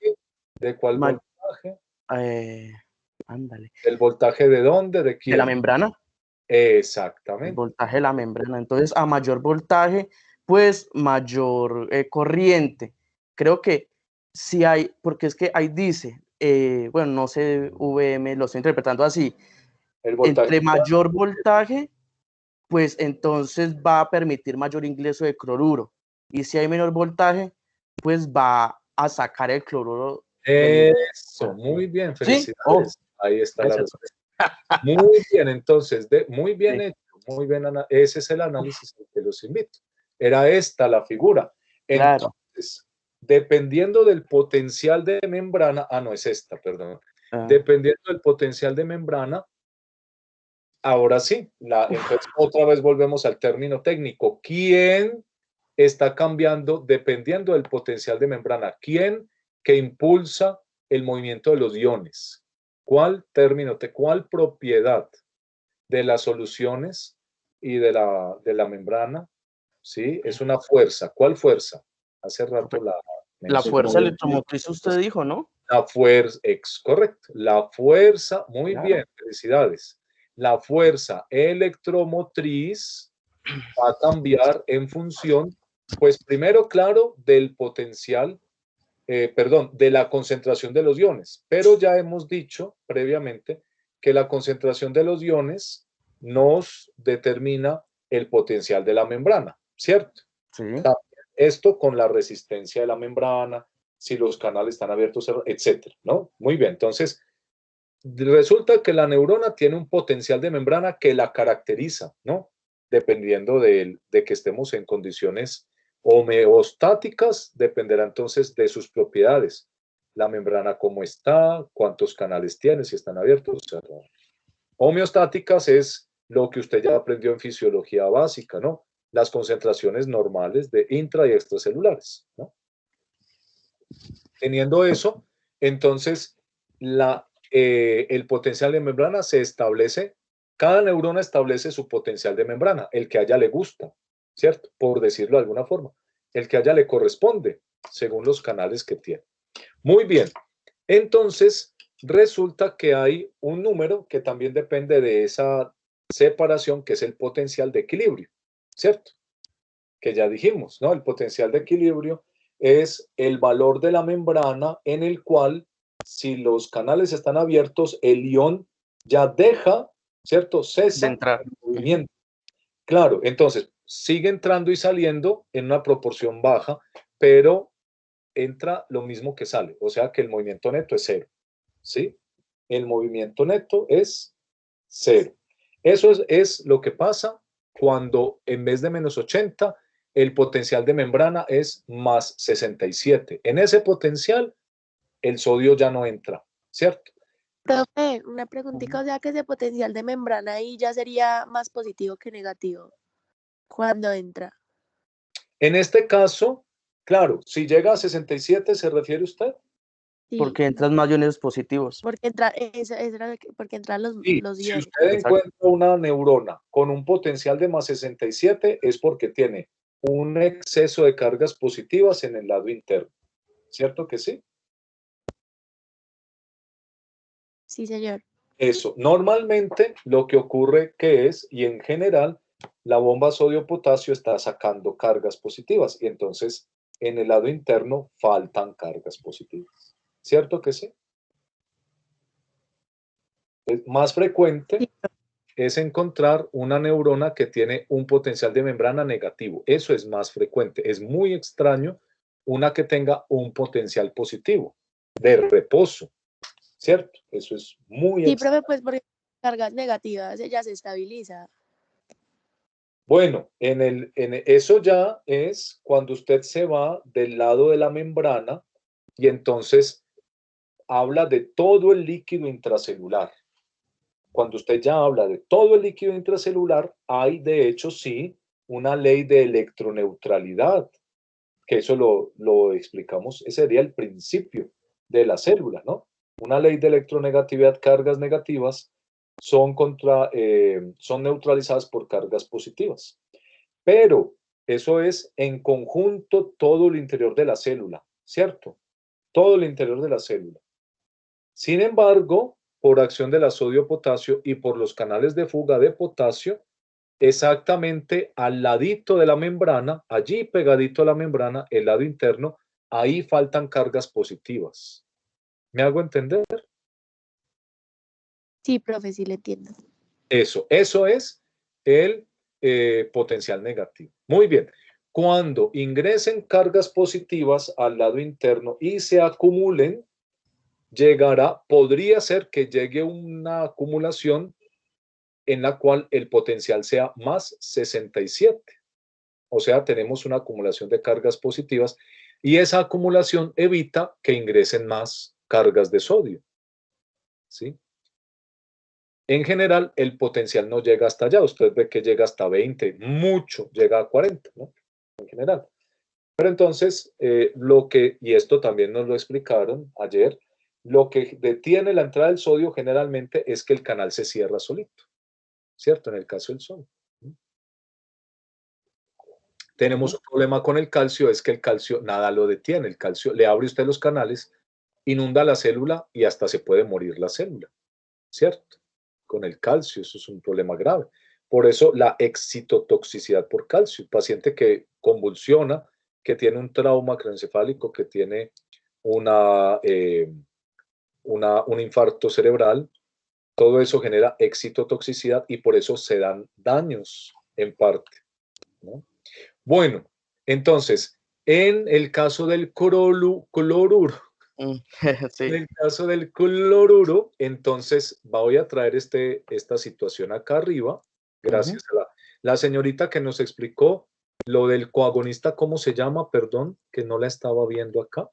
¿De cuál voltaje? Ándale. ¿El voltaje de dónde? ¿De quién? De la membrana. Exactamente. El voltaje de la membrana. Entonces, a mayor voltaje, pues mayor corriente. Creo que si hay, porque es que ahí dice, bueno, no sé, VM, lo estoy interpretando así. Entre mayor voltaje, pues entonces va a permitir mayor ingreso de cloruro. Y si hay menor voltaje, pues va a sacar el cloruro. Eso, muy bien, felicidades. ¿Sí? Oh, ahí está la respuesta. Muy bien, entonces, muy bien hecho, muy bien, ese es el análisis al que los invito. Era esta la figura. Entonces, dependiendo del potencial de membrana, no es esta, perdón. Dependiendo del potencial de membrana, ahora sí, entonces otra vez volvemos al término técnico. ¿Quién está cambiando dependiendo del potencial de membrana? ¿Quién que impulsa el movimiento de los iones? ¿Cuál término, cuál propiedad de las soluciones y de la membrana? ¿Sí? Es una fuerza. ¿Cuál fuerza? Hace rato la fuerza electromotriz usted dijo, ¿no? La fuerza, correcto. La fuerza, muy bien, felicidades. La fuerza electromotriz va a cambiar en función, pues primero, claro, del potencial, de la concentración de los iones. Pero ya hemos dicho previamente que la concentración de los iones nos determina el potencial de la membrana, ¿cierto? Sí. Esto con la resistencia de la membrana, si los canales están abiertos, etcétera, ¿no? Muy bien, entonces, resulta que la neurona tiene un potencial de membrana que la caracteriza, ¿no? Dependiendo de que estemos en condiciones homeostáticas, dependerá entonces de sus propiedades. La membrana cómo está, cuántos canales tiene, si están abiertos. Homeostáticas es lo que usted ya aprendió en fisiología básica, ¿no? Las concentraciones normales de intra y extracelulares, ¿no? Teniendo eso, entonces el potencial de membrana se establece, cada neurona establece su potencial de membrana, el que a ella le gusta, ¿cierto? Por decirlo de alguna forma, el que a ella le corresponde, según los canales que tiene. Muy bien, entonces resulta que hay un número que también depende de esa separación, que es el potencial de equilibrio, ¿cierto? Que ya dijimos, ¿no? El potencial de equilibrio es el valor de la membrana en el cual, si los canales están abiertos, el ion ya deja, ¿cierto? Cesa De entrar. el movimiento. Claro, entonces sigue entrando y saliendo en una proporción baja, pero entra lo mismo que sale, o sea que el movimiento neto es cero, ¿sí? El movimiento neto es cero. Eso es lo que pasa cuando en vez de menos 80, el potencial de membrana es más 67. En ese potencial, el sodio ya no entra, ¿cierto? Profe, una preguntita, o sea que ese potencial de membrana ahí ya sería más positivo que negativo cuando entra. En este caso, claro, si llega a 67, ¿se refiere usted? Sí, Porque entran más iones positivos. porque entra, porque entran Sí, los si iones. usted Exacto. encuentra una neurona con un potencial de más 67, es porque tiene un exceso de cargas positivas en el lado interno. ¿Cierto que sí? Sí, señor. Eso. Normalmente lo que ocurre que es, y en general, la bomba sodio-potasio está sacando cargas positivas y entonces en el lado interno faltan cargas positivas. ¿Cierto que sí? Es más frecuente Sí, es encontrar una neurona que tiene un potencial de membrana negativo. Eso es más frecuente. Es muy extraño una que tenga un potencial positivo de reposo, ¿cierto? Eso es muy sí, extraño. profe, pues porque cargas negativas, ella se estabiliza. Bueno, eso ya es cuando usted se va del lado de la membrana y entonces habla de todo el líquido intracelular. Cuando usted ya habla de todo el líquido intracelular, hay de hecho sí una ley de electroneutralidad, que eso lo explicamos, ese sería el principio de la célula, ¿no? Una ley de electronegatividad, cargas negativas son neutralizadas por cargas positivas. Pero eso es en conjunto todo el interior de la célula, ¿cierto? Todo el interior de la célula. Sin embargo, por acción de la sodio-potasio y por los canales de fuga de potasio, exactamente al ladito de la membrana, allí pegadito a la membrana, el lado interno, ahí faltan cargas positivas. ¿Me hago entender? Sí, profe, sí le entiendo. Eso es el potencial negativo. Muy bien. Cuando ingresen cargas positivas al lado interno y se acumulen, podría ser que llegue una acumulación en la cual el potencial sea más 67. O sea, tenemos una acumulación de cargas positivas y esa acumulación evita que ingresen más cargas de sodio. ¿Sí? En general, el potencial no llega hasta allá. Usted ve que llega hasta 20, mucho, llega a 40, ¿no? En general. Pero entonces, y esto también nos lo explicaron ayer, lo que detiene la entrada del sodio generalmente es que el canal se cierra solito, ¿cierto? En el caso del sodio. Tenemos un problema con el calcio, es que el calcio nada lo detiene. El calcio le abre usted los canales, inunda la célula y hasta se puede morir la célula, ¿cierto? Con el calcio, eso es un problema grave. Por eso la excitotoxicidad por calcio. Paciente que convulsiona, que tiene un trauma craneoencefálico, que tiene un infarto cerebral, todo eso genera excitotoxicidad y por eso se dan daños en parte, ¿no? Bueno, entonces, en el caso del cloruro, Sí. en el caso del cloruro, entonces voy a traer esta situación acá arriba, gracias a la señorita que nos explicó lo del coagonista, ¿cómo se llama? Perdón, que no la estaba viendo acá.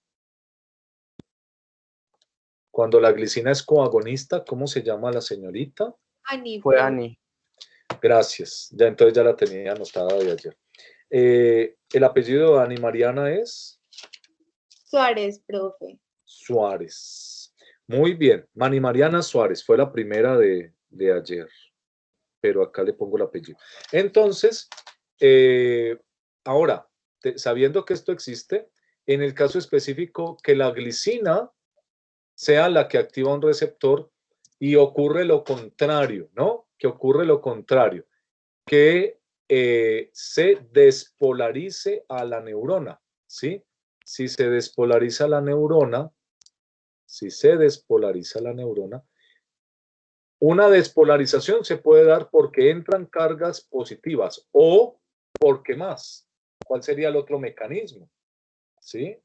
Cuando la glicina es coagonista, ¿cómo se llama la señorita? Ani, Fue profe. Ani. Gracias. Ya entonces ya la tenía anotada de ayer. El apellido de Dani Mariana es Suárez, profe. Suárez. Muy bien. Mani Mariana Suárez fue la primera de ayer. Pero acá le pongo el apellido. Entonces, ahora, sabiendo que esto existe, en el caso específico que la glicina sea la que activa un receptor y ocurre lo contrario, ¿no? Que ocurre lo contrario, que se despolarice a la neurona, ¿sí? Si se despolariza la neurona, una despolarización se puede dar porque entran cargas positivas o porque más. ¿Cuál sería el otro mecanismo? ¿Sí?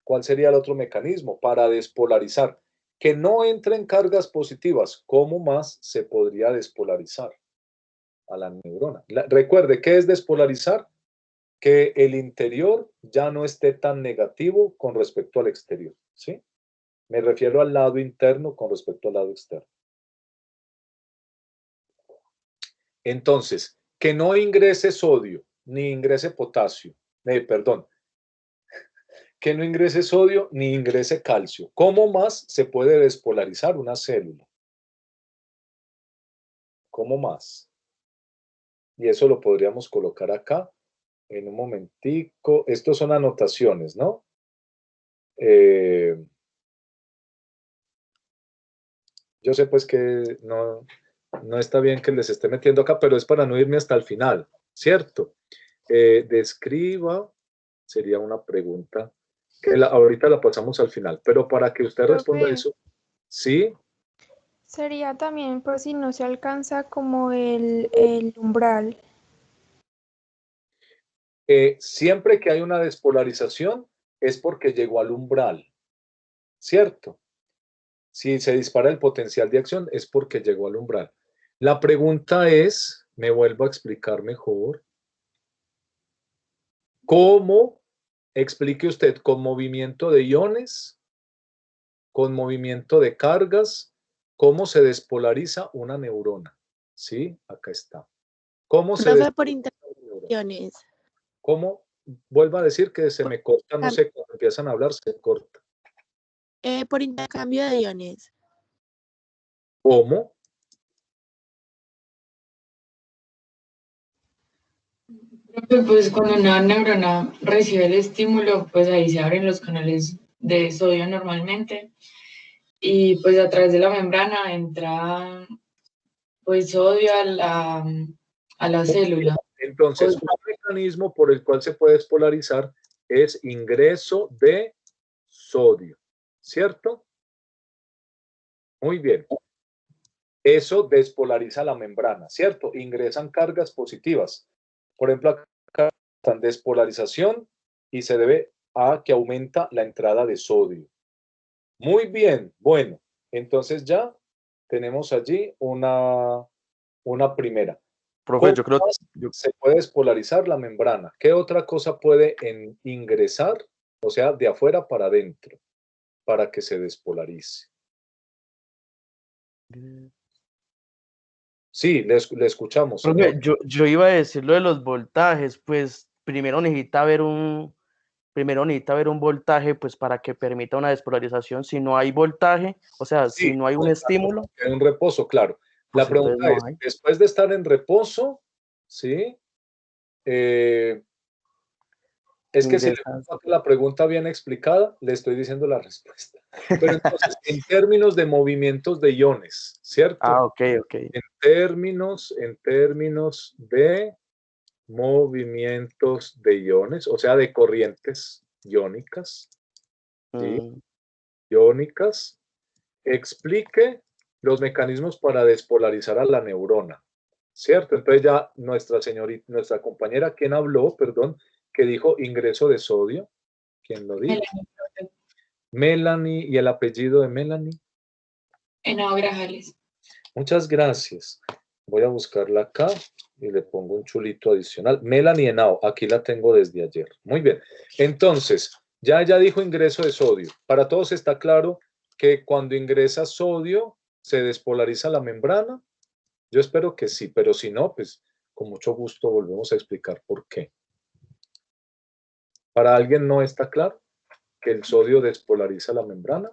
¿Cuál sería el otro mecanismo para despolarizar? Que no entren cargas positivas. ¿Cómo más se podría despolarizar a la neurona? Recuerde, ¿qué es despolarizar? Que el interior ya no esté tan negativo con respecto al exterior. ¿Sí? Me refiero al lado interno con respecto al lado externo. Entonces, que no ingrese sodio ni ingrese potasio, que no ingrese sodio ni ingrese calcio. ¿Cómo más se puede despolarizar una célula? ¿Cómo más? Y eso lo podríamos colocar acá en un momentico. Estos son anotaciones, ¿no? Yo sé pues que no está bien que les esté metiendo acá, pero es para no irme hasta el final, ¿cierto? Describa, sería una pregunta, que ahorita la pasamos al final, pero para que usted responda Profe. eso, ¿sí? Sería también por si no se alcanza como el umbral. Siempre que hay una despolarización es porque llegó al umbral, ¿cierto? Si se dispara el potencial de acción es porque llegó al umbral. La pregunta es, me vuelvo a explicar mejor, ¿cómo explique usted con movimiento de iones, con movimiento de cargas, cómo se despolariza una neurona? ¿Sí? Acá está. ¿Cómo se Profe, por despolariza una neurona? interacciones. ¿Cómo? Vuelvo a decir que se me corta, no sé, cuando empiezan a hablar se corta. Por intercambio de iones. ¿Cómo? Pues cuando una neurona recibe el estímulo, pues ahí se abren los canales de sodio normalmente y pues a través de la membrana entra pues sodio a la célula. Entonces, un mecanismo por el cual se puede despolarizar es ingreso de sodio, ¿cierto? Muy bien. Eso despolariza la membrana, ¿cierto? Ingresan cargas positivas. Por ejemplo, acá están despolarización y se debe a que aumenta la entrada de sodio. Muy bien, bueno, entonces ya tenemos allí una primera. Profe, yo creo Se puede despolarizar la membrana. ¿Qué otra cosa puede ingresar, o sea, de afuera para adentro, para que se despolarice? Sí, le escuchamos, profe, señor. yo iba a decir lo de los voltajes, pues primero necesita haber un voltaje pues para que permita una despolarización. Si no hay voltaje, o sea, Sí, si no hay un estímulo. En un reposo, claro. Pues la pregunta entonces es, después de estar en reposo, ¿sí? Es que si le pongo la pregunta bien explicada, le estoy diciendo la respuesta. Pero entonces, en términos de movimientos de iones, ¿cierto? Ah, ok. En términos de movimientos de iones, o sea, de corrientes iónicas, ¿sí? Iónicas, explique los mecanismos para despolarizar a la neurona, ¿cierto? Entonces ya nuestra compañera, quien habló, perdón, que dijo ingreso de sodio, ¿quién lo dijo? Melanie, ¿y el apellido de Melanie? Henao Grajales. Muchas gracias. Voy a buscarla acá y le pongo un chulito adicional. Melanie Henao, aquí la tengo desde ayer. Muy bien. Entonces, ya dijo ingreso de sodio. Para todos está claro que cuando ingresa sodio se despolariza la membrana. Yo espero que sí, pero si no, pues con mucho gusto volvemos a explicar por qué. ¿Para alguien no está claro que el sodio despolariza la membrana?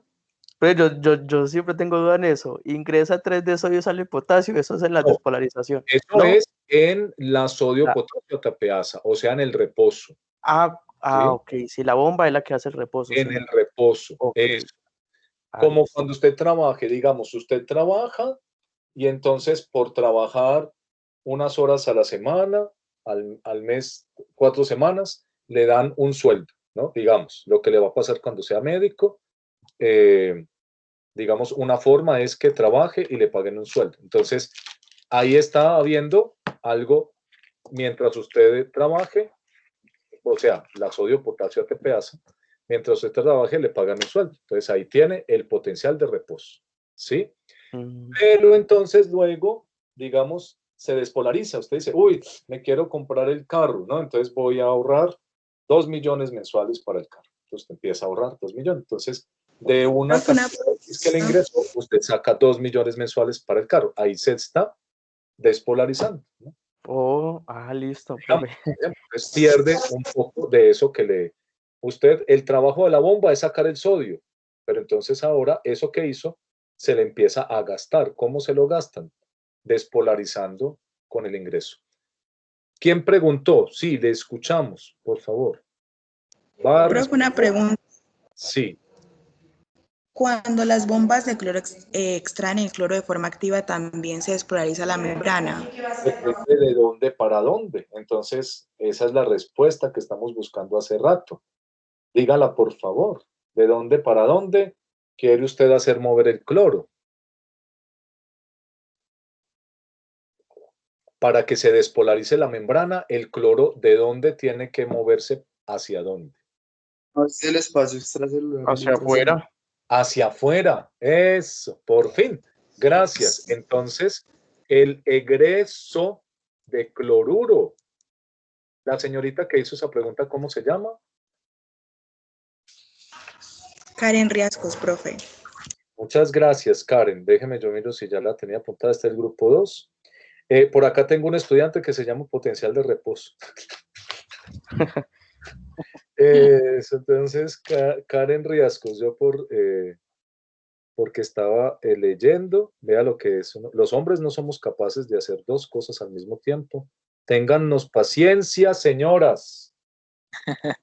Pero yo siempre tengo duda en eso. Ingresa 3 de sodio, sale potasio, eso es en la No, despolarización. eso ¿No? es en la sodio La- potasio tapeasa, o sea, en el reposo, ¿sí? Ok, sí, la bomba es la que hace el reposo, En sí. el reposo, Ok. eso. Como Listo. cuando usted trabaje, digamos, usted trabaja y entonces por trabajar unas horas a la semana, al mes, 4 semanas, le dan un sueldo, ¿no? Digamos, lo que le va a pasar cuando sea médico, digamos, una forma es que trabaje y le paguen un sueldo. Entonces, ahí está habiendo algo mientras usted trabaje, o sea, la sodio, potasio, ATPasa, mientras usted trabaje le pagan un sueldo. Entonces, ahí tiene el potencial de reposo, ¿sí? Pero entonces luego, digamos, se despolariza. Usted dice, uy, me quiero comprar el carro, ¿no? Entonces voy a ahorrar 2 millones mensuales para el carro. Entonces usted empieza a ahorrar 2 millones. Entonces, de una cantidad que le ingresó, usted saca 2 millones mensuales para el carro. Ahí se está despolarizando, ¿no? Listo, Digamos, profe. entonces pierde un poco de eso que le... Usted, el trabajo de la bomba es sacar el sodio, pero entonces ahora eso que hizo se le empieza a gastar. ¿Cómo se lo gastan? Despolarizando con el ingreso. ¿Quién preguntó? Sí, le escuchamos, por favor. Va a Profe, una pregunta. Sí. Cuando las bombas de cloro extraen el cloro de forma activa, ¿también se despolariza la membrana? Depende de dónde para dónde. Entonces, esa es la respuesta que estamos buscando hace rato. Dígala, por favor. ¿De dónde para dónde quiere usted hacer mover el cloro? Para que se despolarice la membrana, el cloro, ¿de dónde tiene que moverse? ¿Hacia dónde? Hacia el espacio extracelular. Hacia afuera. Hacia afuera. Eso, por fin. Gracias. Entonces, el egreso de cloruro. La señorita que hizo esa pregunta, ¿cómo se llama? Karen Riascos, profe. Muchas gracias, Karen. Déjeme, yo miro si ya la tenía apuntada. Este es el grupo 2. Por acá tengo un estudiante que se llama potencial de reposo. Entonces, Karen Riascos, yo porque estaba leyendo, vea lo que es. Los hombres no somos capaces de hacer 2 cosas al mismo tiempo. Téngannos paciencia, señoras.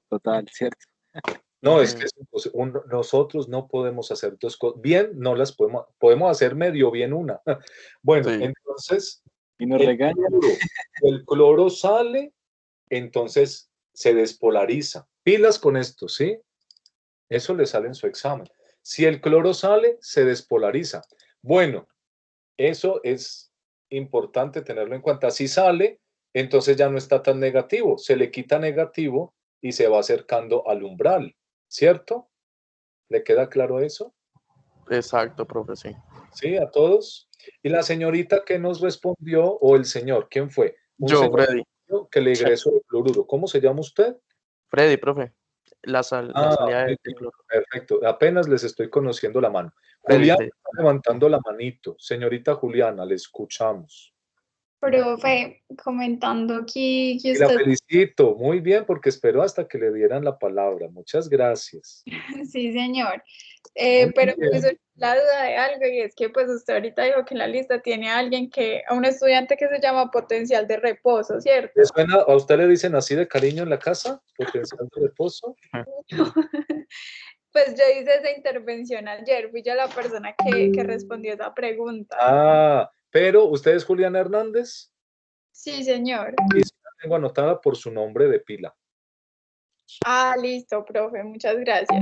Total, cierto. No, es que nosotros no podemos hacer 2 cosas. Bien, no las podemos hacer medio bien una. Bueno, Sí. entonces, Y nos regañan. el cloro sale, entonces se despolariza. Pilas con esto, ¿sí? Eso le sale en su examen. Si el cloro sale, se despolariza. Bueno, eso es importante tenerlo en cuenta. Si sale, entonces ya no está tan negativo. Se le quita negativo y se va acercando al umbral, ¿cierto? ¿Le queda claro eso? Exacto, profe, sí. ¿Sí? ¿A todos? Y la señorita que nos respondió, o el señor, ¿quién fue? Un Yo, señor Freddy. que le ingresó el cloruro. ¿Cómo se llama usted? Freddy, profe. La salida muy del bien, cloro. perfecto. Apenas les estoy conociendo la mano. Freddy, Juliana Freddy. está levantando la manito. Señorita Juliana, le escuchamos. Profe, comentando aquí que Y la usted, felicito. Muy bien, porque esperó hasta que le dieran la palabra. Muchas gracias. sí señor, Muy pero bien. me surgió la duda de algo y es que pues usted ahorita dijo que en la lista tiene a alguien a un estudiante que se llama potencial de reposo, ¿cierto? ¿Le suena, a usted le dicen así de cariño en la casa? ¿Potencial de reposo? Pues yo hice esa intervención ayer, fui yo la persona que respondió esa pregunta. Pero ¿usted es Juliana Hernández? Sí, señor. Y sí la tengo anotada por su nombre de pila. Listo, profe, muchas gracias.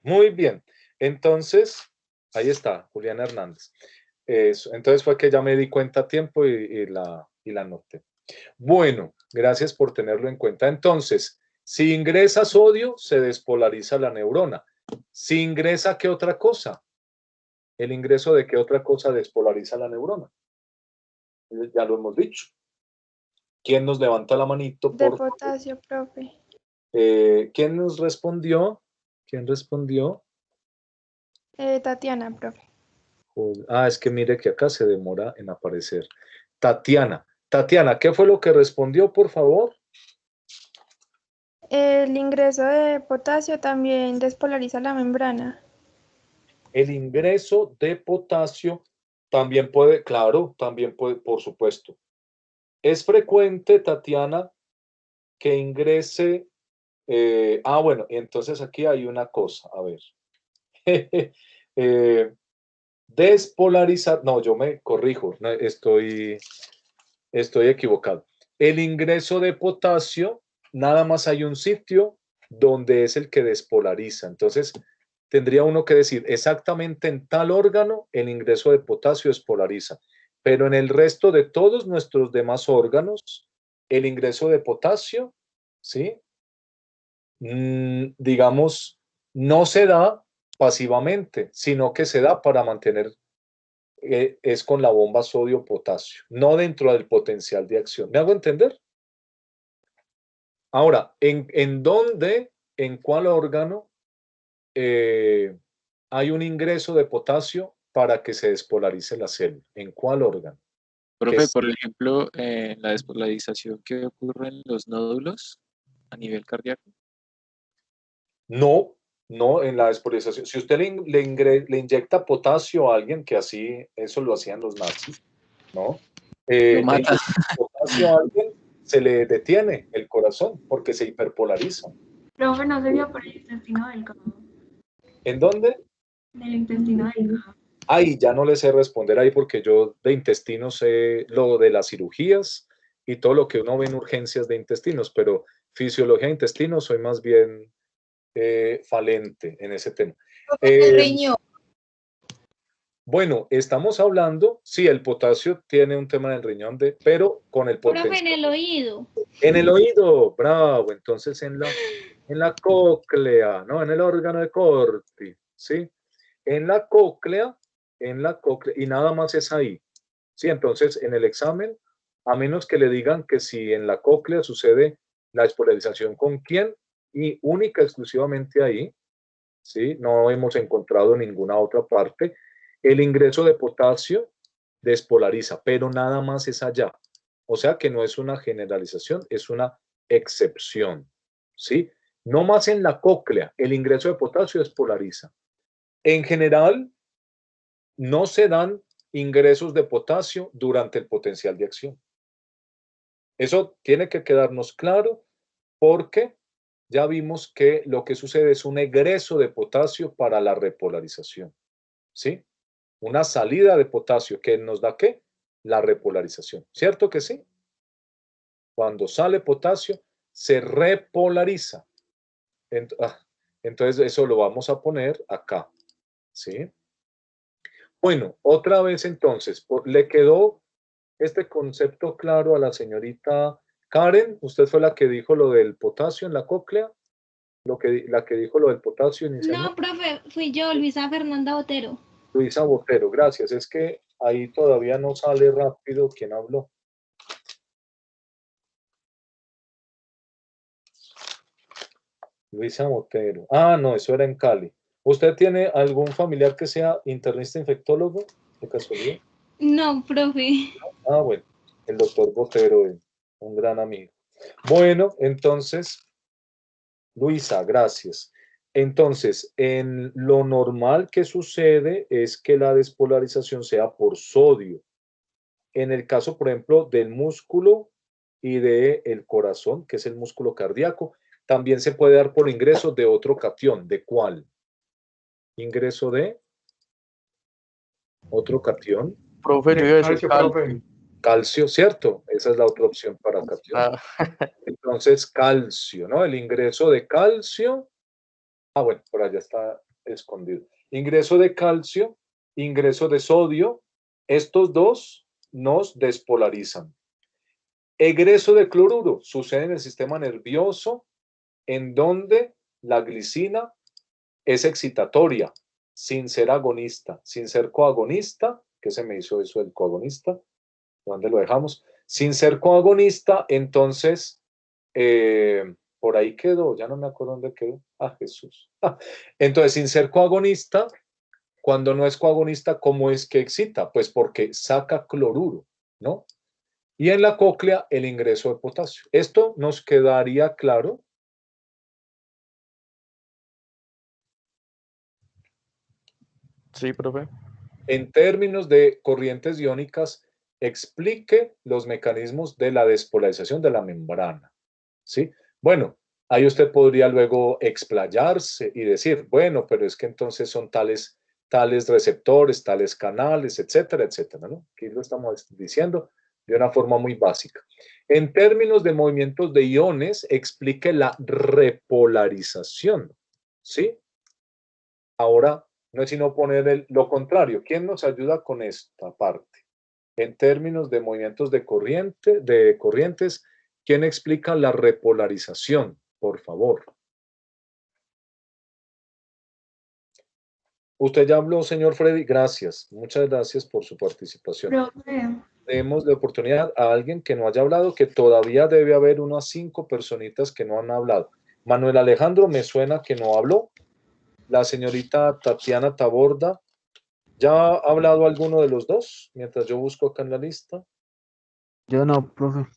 Muy bien. Entonces, ahí está, Juliana Hernández. Eso. Entonces fue que ya me di cuenta a tiempo y la anoté. Bueno, gracias por tenerlo en cuenta. Entonces, si ingresa sodio, se despolariza la neurona. Si ingresa, ¿qué otra cosa? ¿El ingreso de qué otra cosa despolariza la neurona? Ya lo hemos dicho. ¿Quién nos levanta la manito? De Por potasio, profe. ¿quién nos respondió? ¿Quién respondió? Tatiana, profe. Es que mire que acá se demora en aparecer. Tatiana. Tatiana, ¿qué fue lo que respondió, por favor? El ingreso de potasio también despolariza la membrana. El ingreso de potasio también puede, claro, también puede, por supuesto. Es frecuente, Tatiana, que ingrese. Bueno, entonces aquí hay una cosa, a ver. Despolarizar, no, yo me corrijo, no, estoy equivocado. El ingreso de potasio, nada más hay un sitio donde es el que despolariza. Entonces, tendría uno que decir exactamente en tal órgano el ingreso de potasio despolariza. Pero en el resto de todos nuestros demás órganos, el ingreso de potasio, ¿sí? Digamos, no se da pasivamente, sino que se da para mantener, es con la bomba sodio-potasio, no dentro del potencial de acción. ¿Me hago entender? Ahora, ¿en dónde, en cuál órgano hay un ingreso de potasio para que se despolarice la célula? ¿En cuál órgano? Profe, por ejemplo, la despolarización que ocurre en los nódulos a nivel cardíaco. No, no en la despolarización. Si usted le inyecta potasio a alguien, que así, eso lo hacían los nazis, ¿no? Lo mata. Potasio a alguien, se le detiene el corazón porque se hiperpolariza. Profe, no se vio por el intestino delgado. ¿En dónde? En el intestino delgado. Ay, ya no le sé responder ahí porque yo de intestinos sé lo de las cirugías y todo lo que uno ve en urgencias de intestinos, pero fisiología de intestinos soy más bien falente en ese tema. El riñón. Bueno, estamos hablando, sí, el potasio tiene un tema en el riñón, pero con el Profe, potencial. en el oído. En el oído, bravo. Entonces en la cóclea, ¿no? En el órgano de Corti, ¿sí? En la cóclea, y nada más es ahí. Sí, entonces en el examen, a menos que le digan que si en la cóclea sucede la despolarización con quién, y única exclusivamente ahí, ¿sí? No hemos encontrado ninguna otra parte. El ingreso de potasio despolariza, pero nada más es allá. O sea que no es una generalización, es una excepción, ¿sí? No más en la cóclea, el ingreso de potasio despolariza. En general, no se dan ingresos de potasio durante el potencial de acción. Eso tiene que quedarnos claro porque ya vimos que lo que sucede es un egreso de potasio para la repolarización, ¿sí? Una salida de potasio que nos da ¿qué? La repolarización, ¿cierto que sí? Cuando sale potasio, se repolariza. Entonces, eso lo vamos a poner acá, ¿sí? Bueno, otra vez entonces, ¿le quedó este concepto claro a la señorita Karen? ¿Usted fue la que dijo lo del potasio en la cóclea? La que dijo lo del potasio inicialmente. No, profe, fui yo, Luisa Fernanda Botero. Luisa Botero, gracias. Es que ahí todavía no sale rápido quién habló. Luisa Botero. No, eso era en Cali. ¿Usted tiene algún familiar que sea internista infectólogo, de casualidad? No, profe. Bueno, el doctor Botero, un gran amigo. Bueno, entonces, Luisa, gracias. Entonces, en lo normal que sucede es que la despolarización sea por sodio. En el caso, por ejemplo, del músculo y del corazón, que es el músculo cardíaco, también se puede dar por ingreso de otro catión. ¿De cuál? Ingreso de otro catión. Profe, yo iba a decir calcio. Calcio, ¿cierto? Esa es la otra opción para catión. Entonces, calcio, ¿no? El ingreso de calcio. Bueno, por allá está escondido. Ingreso de calcio, ingreso de sodio. Estos dos nos despolarizan. Egreso de cloruro sucede en el sistema nervioso, en donde la glicina es excitatoria, sin ser agonista, sin ser coagonista. ¿Qué se me hizo eso del coagonista? ¿Dónde lo dejamos? Sin ser coagonista, entonces, por ahí quedó, ya no me acuerdo dónde quedó. Jesús. Entonces, sin ser coagonista, Cuando no es coagonista, ¿cómo es que excita? Pues porque saca cloruro, ¿no? Y en la cóclea, el ingreso de potasio. ¿Esto nos quedaría claro? Sí, profe. En términos de corrientes iónicas, explique los mecanismos de la despolarización de la membrana, ¿sí? Bueno, ahí usted podría luego explayarse y decir, bueno, pero es que entonces son tales receptores, tales canales, etcétera, etcétera, ¿no? Aquí lo estamos diciendo de una forma muy básica. En términos de movimientos de iones, explique la repolarización, ¿sí? Ahora, no es sino poner lo contrario. ¿Quién nos ayuda con esta parte? En términos de movimientos de corrientes, ¿quién explica la repolarización? Por favor. Usted ya habló, señor Freddy. Gracias. Muchas gracias por su participación. Profe, Demos de oportunidad a alguien que no haya hablado, que todavía debe haber unas 5 personitas que no han hablado. Manuel Alejandro me suena que no habló. La señorita Tatiana Taborda, ¿ya ha hablado alguno de los dos? Mientras yo busco acá en la lista. Yo no, profe.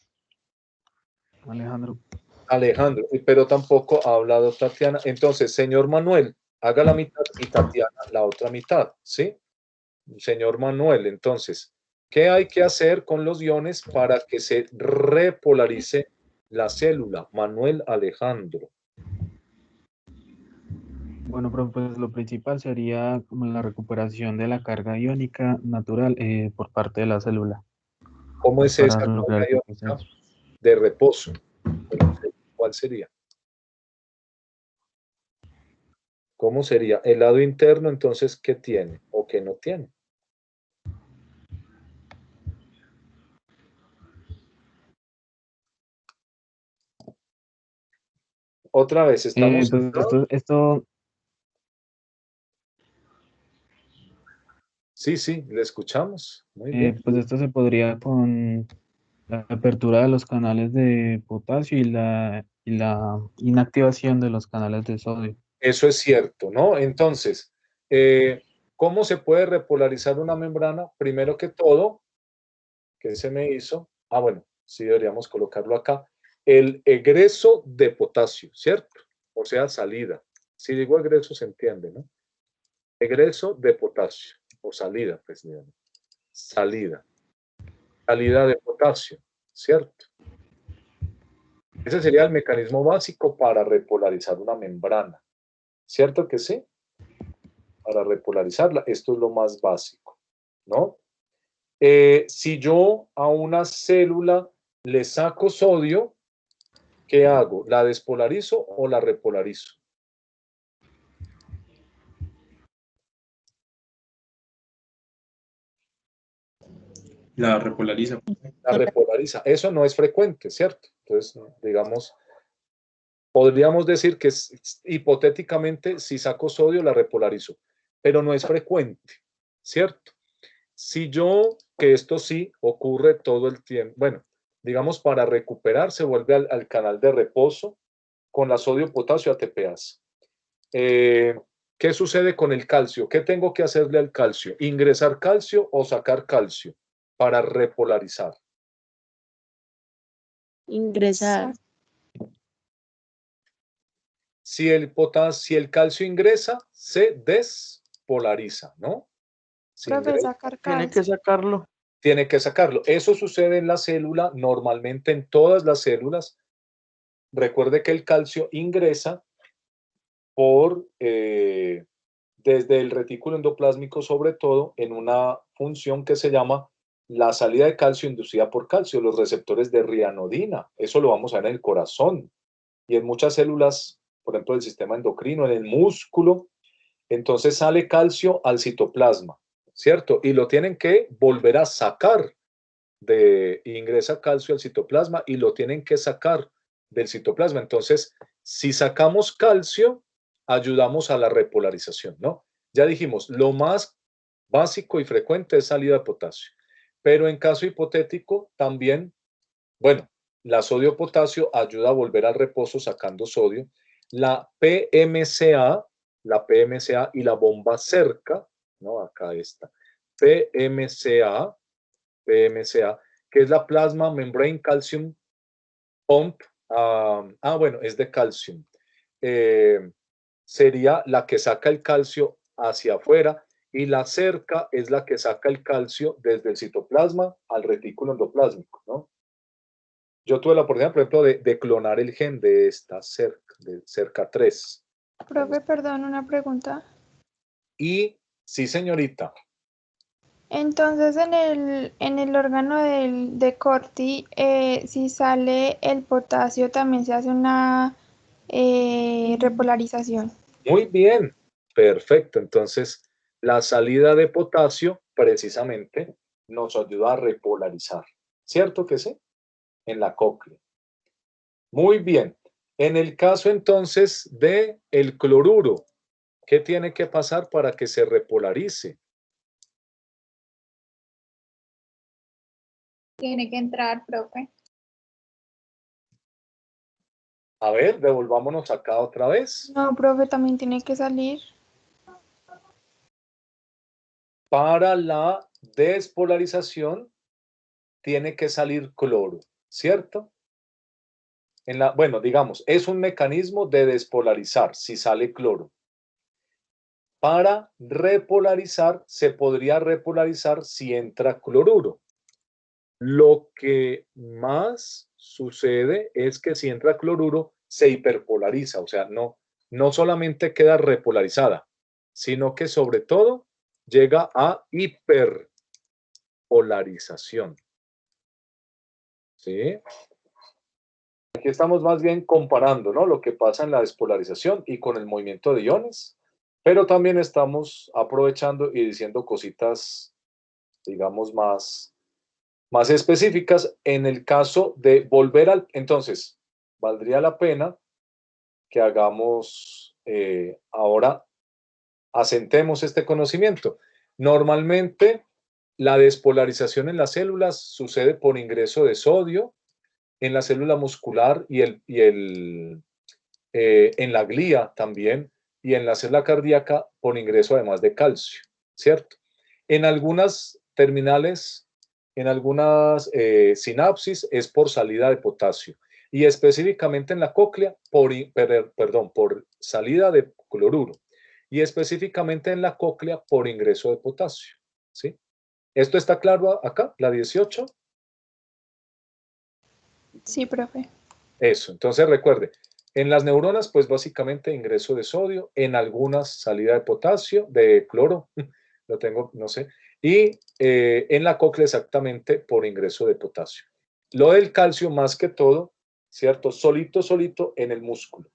Alejandro. Alejandro, pero tampoco ha hablado Tatiana. Entonces, señor Manuel, haga la mitad y Tatiana la otra mitad, ¿sí? Señor Manuel, entonces, ¿qué hay que hacer con los iones para que se repolarice la célula? Manuel Alejandro. Bueno, profe, pues lo principal sería como la recuperación de la carga iónica natural por parte de la célula. ¿Cómo es esa Para lograr carga el iónica proceso. de reposo? ¿Cuál sería? ¿Cómo sería? El lado interno, entonces, ¿qué tiene o qué no tiene? Otra vez, estamos... Pues esto Sí, sí, le escuchamos. Muy bien. pues esto se podría con la apertura de los canales de potasio y la inactivación de los canales de sodio. Eso es cierto, ¿no? Entonces, ¿cómo se puede repolarizar una membrana? Primero que todo, ¿qué se me hizo? Ah, bueno, sí deberíamos colocarlo acá. El egreso de potasio, ¿cierto? O sea, salida. Si digo egreso, se entiende, ¿no? Egreso de potasio, o salida, pues, digamos. Salida. Salida de potasio, ¿cierto? Ese sería el mecanismo básico para repolarizar una membrana. ¿Cierto que sí? Para repolarizarla, esto es lo más básico, ¿no? Si yo a una célula le saco sodio, ¿qué hago? ¿La despolarizo o la repolarizo? La repolariza. La repolariza. Eso no es frecuente, ¿cierto? Entonces, digamos, podríamos decir que hipotéticamente si saco sodio la repolarizo, pero no es frecuente, ¿cierto? Si yo, que esto sí ocurre todo el tiempo, bueno, digamos para recuperar se vuelve al canal de reposo con la sodio-potasio ATPase. ¿Qué sucede con el calcio? ¿Qué tengo que hacerle al calcio? ¿Ingresar calcio o sacar calcio para repolarizar? Ingresar. Si el calcio ingresa, se despolariza, ¿no? Si Profe, ingresa, sacar Tiene calcio. que sacarlo. tiene que sacarlo. Eso sucede en la célula, normalmente en todas las células. Recuerde que el calcio ingresa desde el retículo endoplásmico, sobre todo, en una función que se llama la salida de calcio inducida por calcio, los receptores de rianodina. Eso lo vamos a ver en el corazón y en muchas células, por ejemplo, del sistema endocrino, en el músculo. Entonces sale calcio al citoplasma, ¿cierto? Y lo tienen que volver a sacar ingresa calcio al citoplasma y lo tienen que sacar del citoplasma. Entonces, si sacamos calcio, ayudamos a la repolarización, ¿no? Ya dijimos, lo más básico y frecuente es salida de potasio. Pero en caso hipotético, también, bueno, la sodio-potasio ayuda a volver al reposo sacando sodio. La PMCA y la bomba cerca, ¿no? Acá está. PMCA, que es la Plasma Membrane Calcium Pump. Bueno, es de calcium. Sería la que saca el calcio hacia afuera y la cerca es la que saca el calcio desde el citoplasma al retículo endoplásmico, ¿no? Yo tuve la oportunidad, por ejemplo, de clonar el gen de esta cerca, de cerca 3. Profe, perdón, una pregunta. Y sí, señorita. Entonces, en el órgano de Corti, si sale el potasio, también se hace una repolarización. Muy bien, perfecto. Entonces, la salida de potasio precisamente nos ayuda a repolarizar. ¿Cierto que sí? En la cóclea. Muy bien. En el caso entonces de el cloruro, ¿qué tiene que pasar para que se repolarice? Tiene que entrar, profe. A ver, devolvámonos acá otra vez. No, profe, también tiene que salir. Para la despolarización tiene que salir cloro, ¿cierto? Bueno, digamos, es un mecanismo de despolarizar si sale cloro. Para repolarizar, se podría repolarizar si entra cloruro. Lo que más sucede es que si entra cloruro, se hiperpolariza, o sea, no solamente queda repolarizada, sino que sobre todo llega a hiperpolarización. ¿Sí? Aquí estamos más bien comparando, ¿no? Lo que pasa en la despolarización y con el movimiento de iones, pero también estamos aprovechando y diciendo cositas, digamos, más específicas en el caso de volver al... Entonces, valdría la pena que hagamos ahora, asentemos este conocimiento. Normalmente, la despolarización en las células sucede por ingreso de sodio en la célula muscular y en la glía también, y en la célula cardíaca por ingreso además de calcio, ¿cierto? En algunas terminales, en algunas sinapsis es por salida de potasio y específicamente en la cóclea por salida de cloruro y específicamente en la cóclea por ingreso de potasio, ¿sí? ¿Esto está claro acá, la 18? Sí, profe. Eso, entonces recuerde, en las neuronas, pues básicamente ingreso de sodio, en algunas salida de potasio, de cloro, lo tengo, no sé, y en la cóclea exactamente por ingreso de potasio. Lo del calcio más que todo, ¿cierto? Solito en el músculo.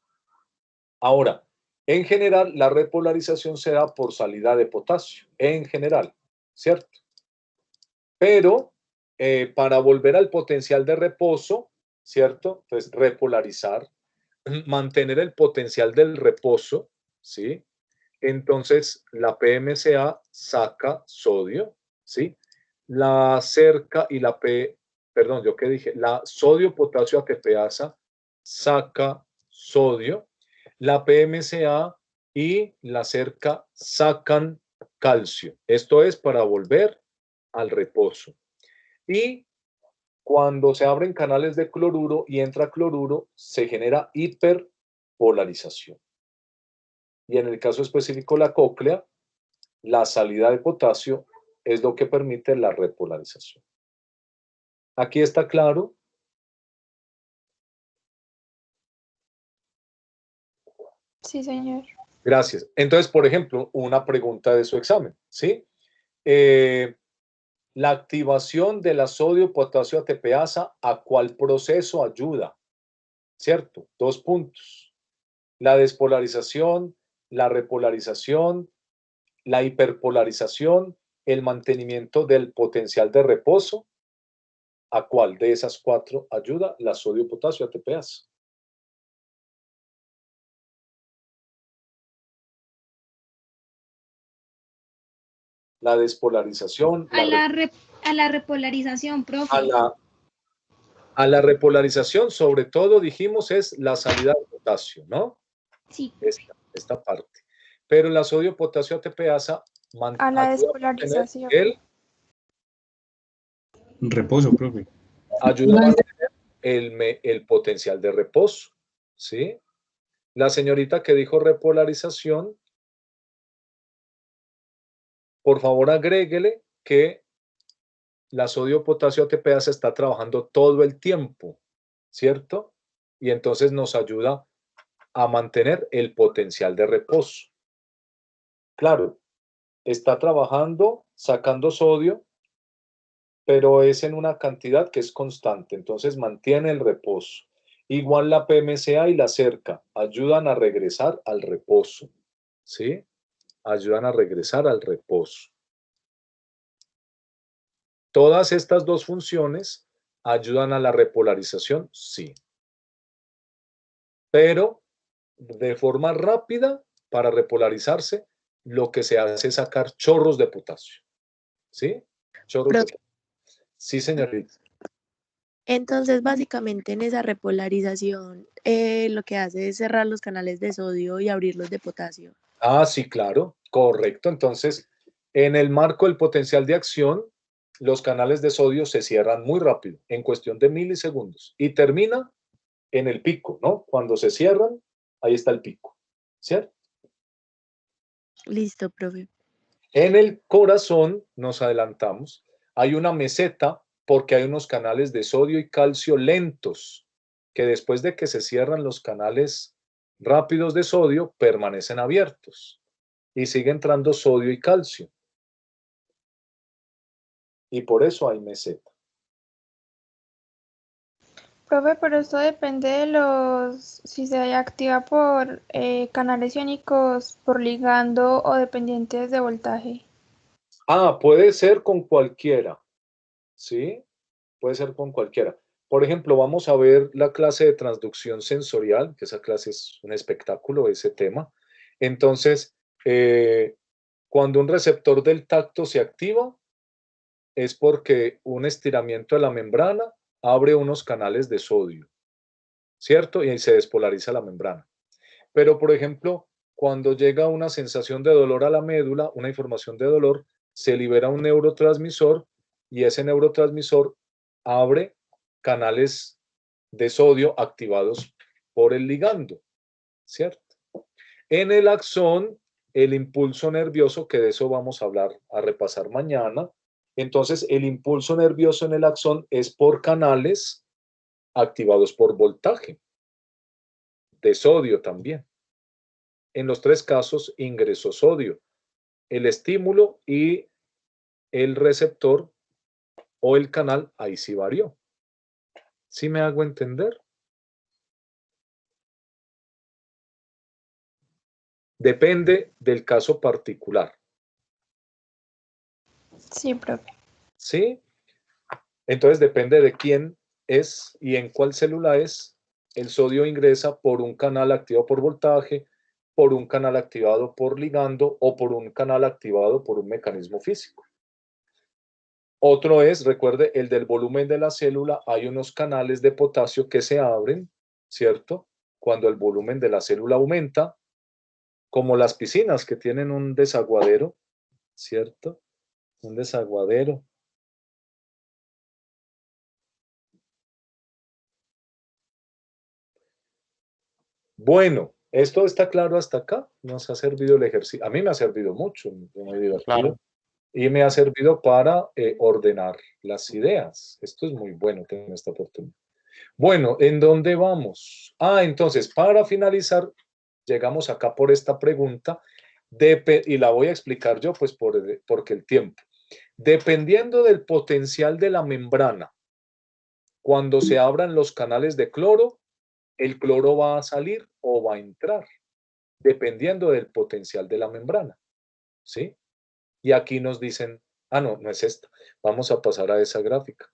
Ahora, en general, la repolarización se da por salida de potasio, en general, ¿cierto? Pero para volver al potencial de reposo, ¿cierto? Entonces, repolarizar, mantener el potencial del reposo, ¿sí? Entonces, la PMCA saca sodio, ¿sí? La cerca y la ¿yo qué dije? La sodio-potasio ATPasa saca sodio. La PMCA y la cerca sacan calcio. Esto es para volver al reposo. Y cuando se abren canales de cloruro y entra cloruro, se genera hiperpolarización. Y en el caso específico, la cóclea, la salida de potasio es lo que permite la repolarización. ¿Aquí está claro? Sí, señor. Gracias. Entonces, por ejemplo, una pregunta de su examen, ¿sí? La activación de la sodio-potasio ATPasa, ¿a cuál proceso ayuda? ¿Cierto? 2 puntos. La despolarización, la repolarización, la hiperpolarización, el mantenimiento del potencial de reposo. ¿A cuál de esas 4 ayuda la sodio-potasio ATPasa? La despolarización, A la repolarización, profe. a la repolarización, sobre todo, dijimos, es la salida de potasio, ¿no? Sí. Esta parte. Pero la sodio-potasio ATPasa A la ayuda a mantener despolarización. Reposo, profe. ayuda a mantener el potencial de reposo, ¿sí? La señorita que dijo repolarización, por favor agréguele que la sodio-potasio ATPase está trabajando todo el tiempo, ¿cierto? Y entonces nos ayuda a mantener el potencial de reposo. Claro, está trabajando, sacando sodio, pero es en una cantidad que es constante, entonces mantiene el reposo. Igual la PMCA y la cerca ayudan a regresar al reposo, ¿sí? Ayudan a regresar al reposo. Todas estas dos funciones ayudan a la repolarización, sí. Pero de forma rápida, para repolarizarse, lo que se hace es sacar chorros de potasio, ¿sí? Chorros de potasio. Sí, señorita. Entonces, básicamente en esa repolarización, lo que hace es cerrar los canales de sodio y abrirlos de potasio. Ah, sí, claro, correcto. Entonces, en el marco del potencial de acción, los canales de sodio se cierran muy rápido, en cuestión de milisegundos, y termina en el pico, ¿no? Cuando se cierran, ahí está el pico, ¿cierto? Listo, profe. En el corazón, nos adelantamos, hay una meseta porque hay unos canales de sodio y calcio lentos, que después de que se cierran los canales rápidos de sodio, permanecen abiertos y sigue entrando sodio y calcio. Y por eso hay meseta. Profe, pero esto depende de si se activa por canales iónicos, por ligando o dependientes de voltaje. Ah, puede ser con cualquiera, ¿sí? Puede ser con cualquiera. Por ejemplo, vamos a ver la clase de transducción sensorial, que esa clase es un espectáculo, ese tema. Entonces, cuando un receptor del tacto se activa, es porque un estiramiento de la membrana abre unos canales de sodio, ¿cierto? Y se despolariza la membrana. Pero, por ejemplo, cuando llega una sensación de dolor a la médula, una información de dolor, se libera un neurotransmisor y ese neurotransmisor abre canales de sodio activados por el ligando, ¿cierto? En el axón, el impulso nervioso, que de eso vamos a hablar, a repasar mañana. Entonces, el impulso nervioso en el axón es por canales activados por voltaje, de sodio también. En los tres casos ingresó sodio, el estímulo y el receptor o el canal, ahí sí varió. ¿Sí me hago entender? Depende del caso particular. Sí, profe. ¿Sí? Entonces depende de quién es y en cuál célula es. El sodio ingresa por un canal activado por voltaje, por un canal activado por ligando o por un canal activado por un mecanismo físico. Otro es, recuerde, el del volumen de la célula. Hay unos canales de potasio que se abren, ¿cierto? Cuando el volumen de la célula aumenta, como las piscinas que tienen un desaguadero, ¿cierto? Un desaguadero. Bueno, ¿esto está claro hasta acá? ¿Nos ha servido el ejercicio? A mí me ha servido mucho, me he divertido. Claro. Y me ha servido para ordenar las ideas. Esto es muy bueno tener esta oportunidad. Bueno, ¿en dónde vamos? Ah, entonces, para finalizar, llegamos acá por esta pregunta, y la voy a explicar yo, pues porque el tiempo. Dependiendo del potencial de la membrana, cuando se abran los canales de cloro, el cloro va a salir o va a entrar, dependiendo del potencial de la membrana, ¿sí? Y aquí nos dicen, ah, no, no es esta. Vamos a pasar a esa gráfica.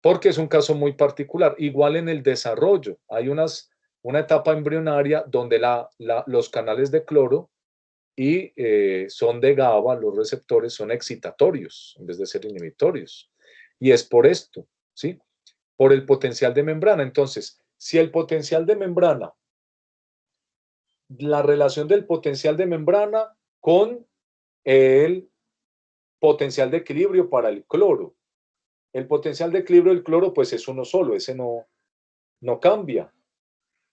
Porque es un caso muy particular. Igual en el desarrollo, hay una etapa embrionaria donde los canales de cloro y son de GABA, los receptores son excitatorios en vez de ser inhibitorios. Y es por esto, ¿sí? Por el potencial de membrana. Entonces, si el potencial de membrana, la relación del potencial de membrana con el potencial de equilibrio para el cloro. El potencial de equilibrio del cloro pues es uno solo, ese no cambia,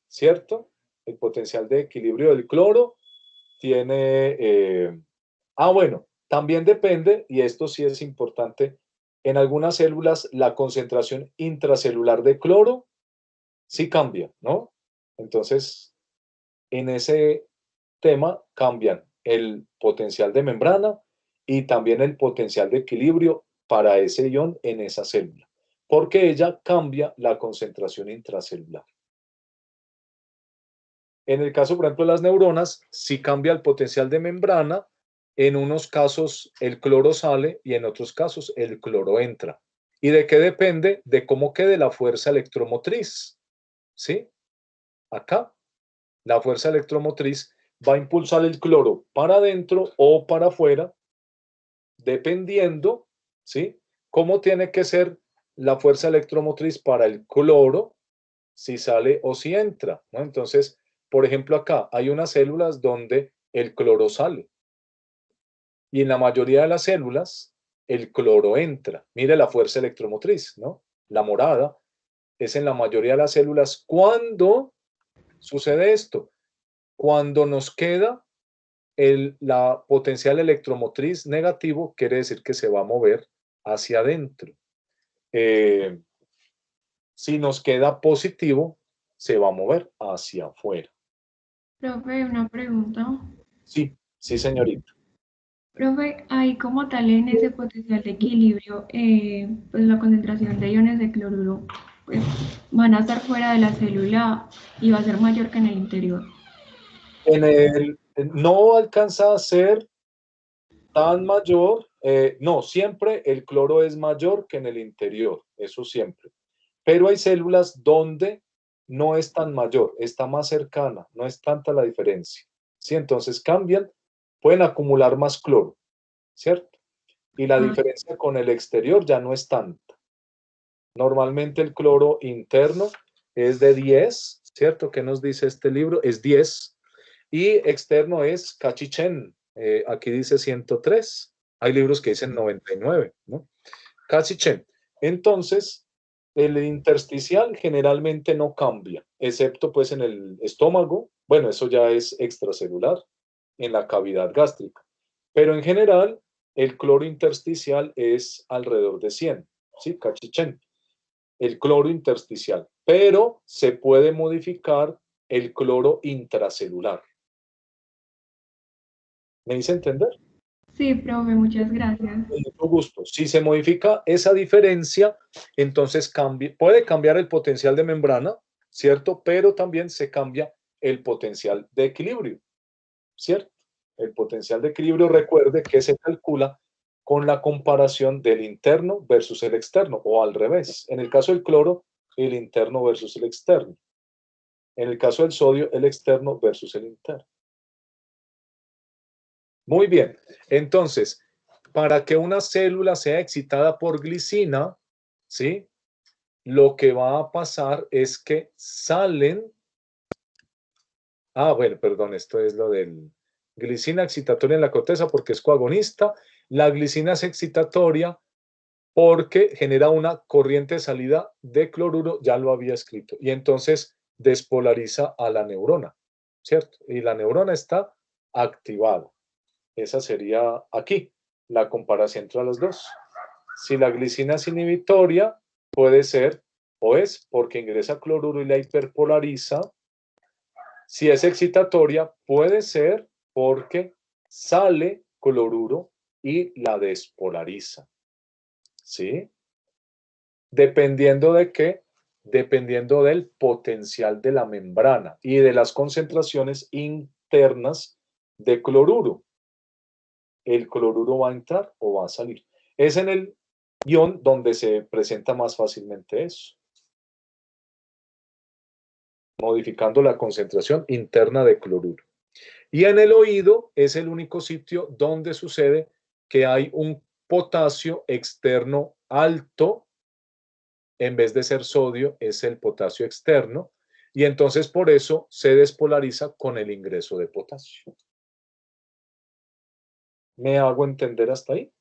¿cierto? El potencial de equilibrio del cloro tiene... bueno, también depende, y esto sí es importante, en algunas células la concentración intracelular de cloro sí cambia, ¿no? Entonces, en ese tema cambian el potencial de membrana y también el potencial de equilibrio para ese ion en esa célula, porque ella cambia la concentración intracelular. En el caso, por ejemplo, de las neuronas, sí cambia el potencial de membrana. En unos casos el cloro sale y en otros casos el cloro entra. ¿Y de qué depende? De cómo quede la fuerza electromotriz. ¿Sí? Acá, la fuerza electromotriz va a impulsar el cloro para adentro o para afuera, dependiendo, ¿sí? Cómo tiene que ser la fuerza electromotriz para el cloro, si sale o si entra, ¿no? Entonces, por ejemplo, acá hay unas células donde el cloro sale. Y en la mayoría de las células, el cloro entra. Mire la fuerza electromotriz, ¿no? La morada es en la mayoría de las células. ¿Cuándo sucede esto? Cuando nos queda la potencial electromotriz negativo, quiere decir que se va a mover hacia adentro. Si nos queda positivo, se va a mover hacia afuera. Profe, una pregunta. Sí, sí, señorita. Profe, ahí como tal en ese potencial de equilibrio, pues la concentración de iones de cloruro pues, van a estar fuera de la célula y va a ser mayor que en el interior. No alcanza a ser tan mayor, no, siempre el cloro es mayor que en el interior, eso siempre. Pero hay células donde no es tan mayor, está más cercana, no es tanta la diferencia. ¿Sí? Entonces cambian, pueden acumular más cloro, ¿cierto? Y la diferencia con el exterior ya no es tanta. Normalmente el cloro interno es de 10, ¿cierto? ¿Qué nos dice este libro? Es 10. Y externo es cachichen. Aquí dice 103. Hay libros que dicen 99, ¿no? Cachichen. Entonces, el intersticial generalmente no cambia, excepto pues en el estómago. Bueno, eso ya es extracelular, en la cavidad gástrica. Pero en general, el cloro intersticial es alrededor de 100, ¿sí? Cachichen. El cloro intersticial. Pero se puede modificar el cloro intracelular. ¿Me hice entender? Sí, profe, muchas gracias. Con mucho gusto. Si se modifica esa diferencia, entonces puede cambiar el potencial de membrana, ¿cierto? Pero también se cambia el potencial de equilibrio, ¿cierto? El potencial de equilibrio, recuerde que se calcula con la comparación del interno versus el externo, o al revés. En el caso del cloro, el interno versus el externo. En el caso del sodio, el externo versus el interno. Muy bien. Entonces, para que una célula sea excitada por glicina, ¿sí? Lo que va a pasar es que salen... bueno, perdón, esto es lo del... Glicina excitatoria en la corteza porque es coagonista. La glicina es excitatoria porque genera una corriente de salida de cloruro, ya lo había escrito, y entonces despolariza a la neurona, ¿cierto? Y la neurona está activada. Esa sería aquí la comparación entre los dos. Si la glicina es inhibitoria, puede ser o es porque ingresa cloruro y la hiperpolariza. Si es excitatoria, puede ser porque sale cloruro y la despolariza. ¿Sí? ¿Dependiendo de qué? Dependiendo del potencial de la membrana y de las concentraciones internas de cloruro. El cloruro va a entrar o va a salir. Es en el ion donde se presenta más fácilmente eso. Modificando la concentración interna de cloruro. Y en el oído es el único sitio donde sucede que hay un potasio externo alto, en vez de ser sodio, es el potasio externo, y entonces por eso se despolariza con el ingreso de potasio. ¿Me hago entender hasta ahí?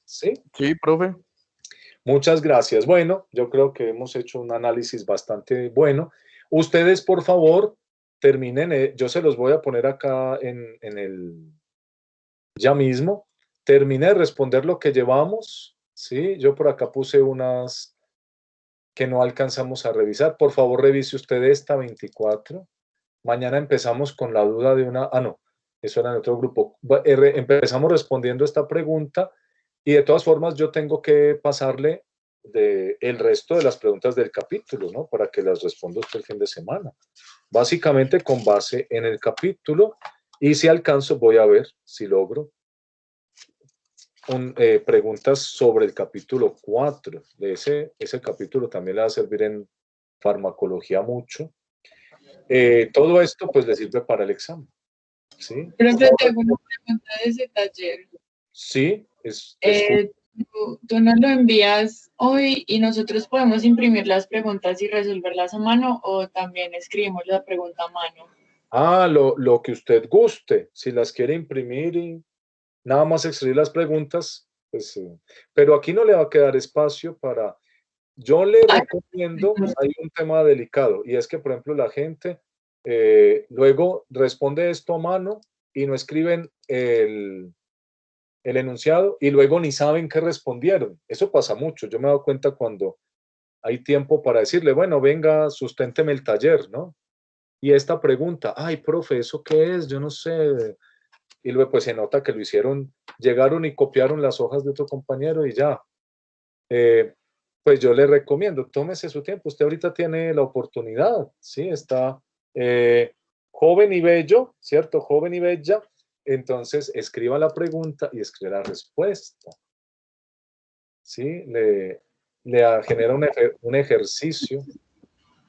¿Sí? Sí, profe. Muchas gracias. Bueno, yo creo que hemos hecho un análisis bastante bueno. Ustedes, por favor, terminen. Yo se los voy a poner acá ya mismo. Termine de responder lo que llevamos. ¿Sí? Yo por acá puse unas que no alcanzamos a revisar. Por favor, revise usted esta 24. Mañana empezamos con la duda de una... Ah, no, eso era en otro grupo. Empezamos respondiendo esta pregunta y de todas formas yo tengo que pasarle el resto de las preguntas del capítulo, ¿no? Para que las responda usted el fin de semana. Básicamente con base en el capítulo y si alcanzo voy a ver si logro preguntas sobre el capítulo 4. De ese capítulo también le va a servir en farmacología mucho. Todo esto pues le sirve para el examen. ¿Sí? Profe, tengo una pregunta de ese taller. Sí, tú nos lo envías hoy y nosotros podemos imprimir las preguntas y resolverlas a mano o también escribimos la pregunta a mano. Ah, lo que usted guste. Si las quiere imprimir y nada más escribir las preguntas, pues pero aquí no le va a quedar espacio para... Yo le recomiendo, hay un tema delicado y es que, por ejemplo, la gente luego responde esto a mano y no escriben el enunciado y luego ni saben qué respondieron. Eso pasa mucho. Yo me he dado cuenta cuando hay tiempo para decirle, bueno, venga, susténteme el taller, ¿no? Y esta pregunta, ay, profe, ¿eso qué es? Yo no sé. Y luego pues se nota que lo hicieron, llegaron y copiaron las hojas de otro compañero y ya. Pues yo le recomiendo, tómese su tiempo. Usted ahorita tiene la oportunidad, ¿sí? Está joven y bello, ¿cierto? Joven y bella. Entonces, escriba la pregunta y escriba la respuesta. ¿Sí? Le genera un ejercicio.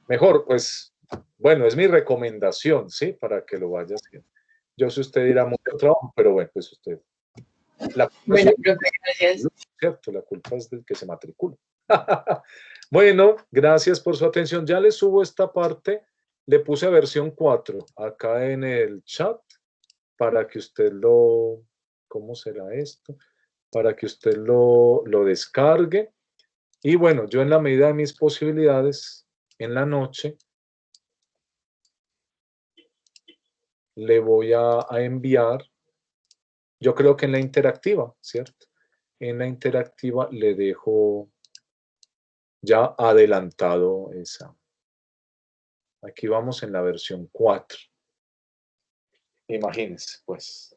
Mejor, pues, bueno, es mi recomendación, ¿sí? Para que lo vaya haciendo. Yo sé usted dirá mucho trabajo, pero bueno, pues usted. Bueno, profe, gracias. ¿Cierto? La culpa es del que se matricula. Bueno, gracias por su atención. Ya le subo esta parte. Le puse versión 4 acá en el chat para que usted ¿cómo será esto? Para que usted lo descargue. Y bueno, yo en la medida de mis posibilidades, en la noche, le voy a enviar, yo creo que en la interactiva, ¿cierto? En la interactiva le dejo ya adelantado esa. Aquí vamos en la versión 4. Imagínense, pues.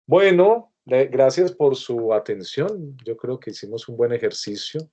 Bueno, gracias por su atención. Yo creo que hicimos un buen ejercicio.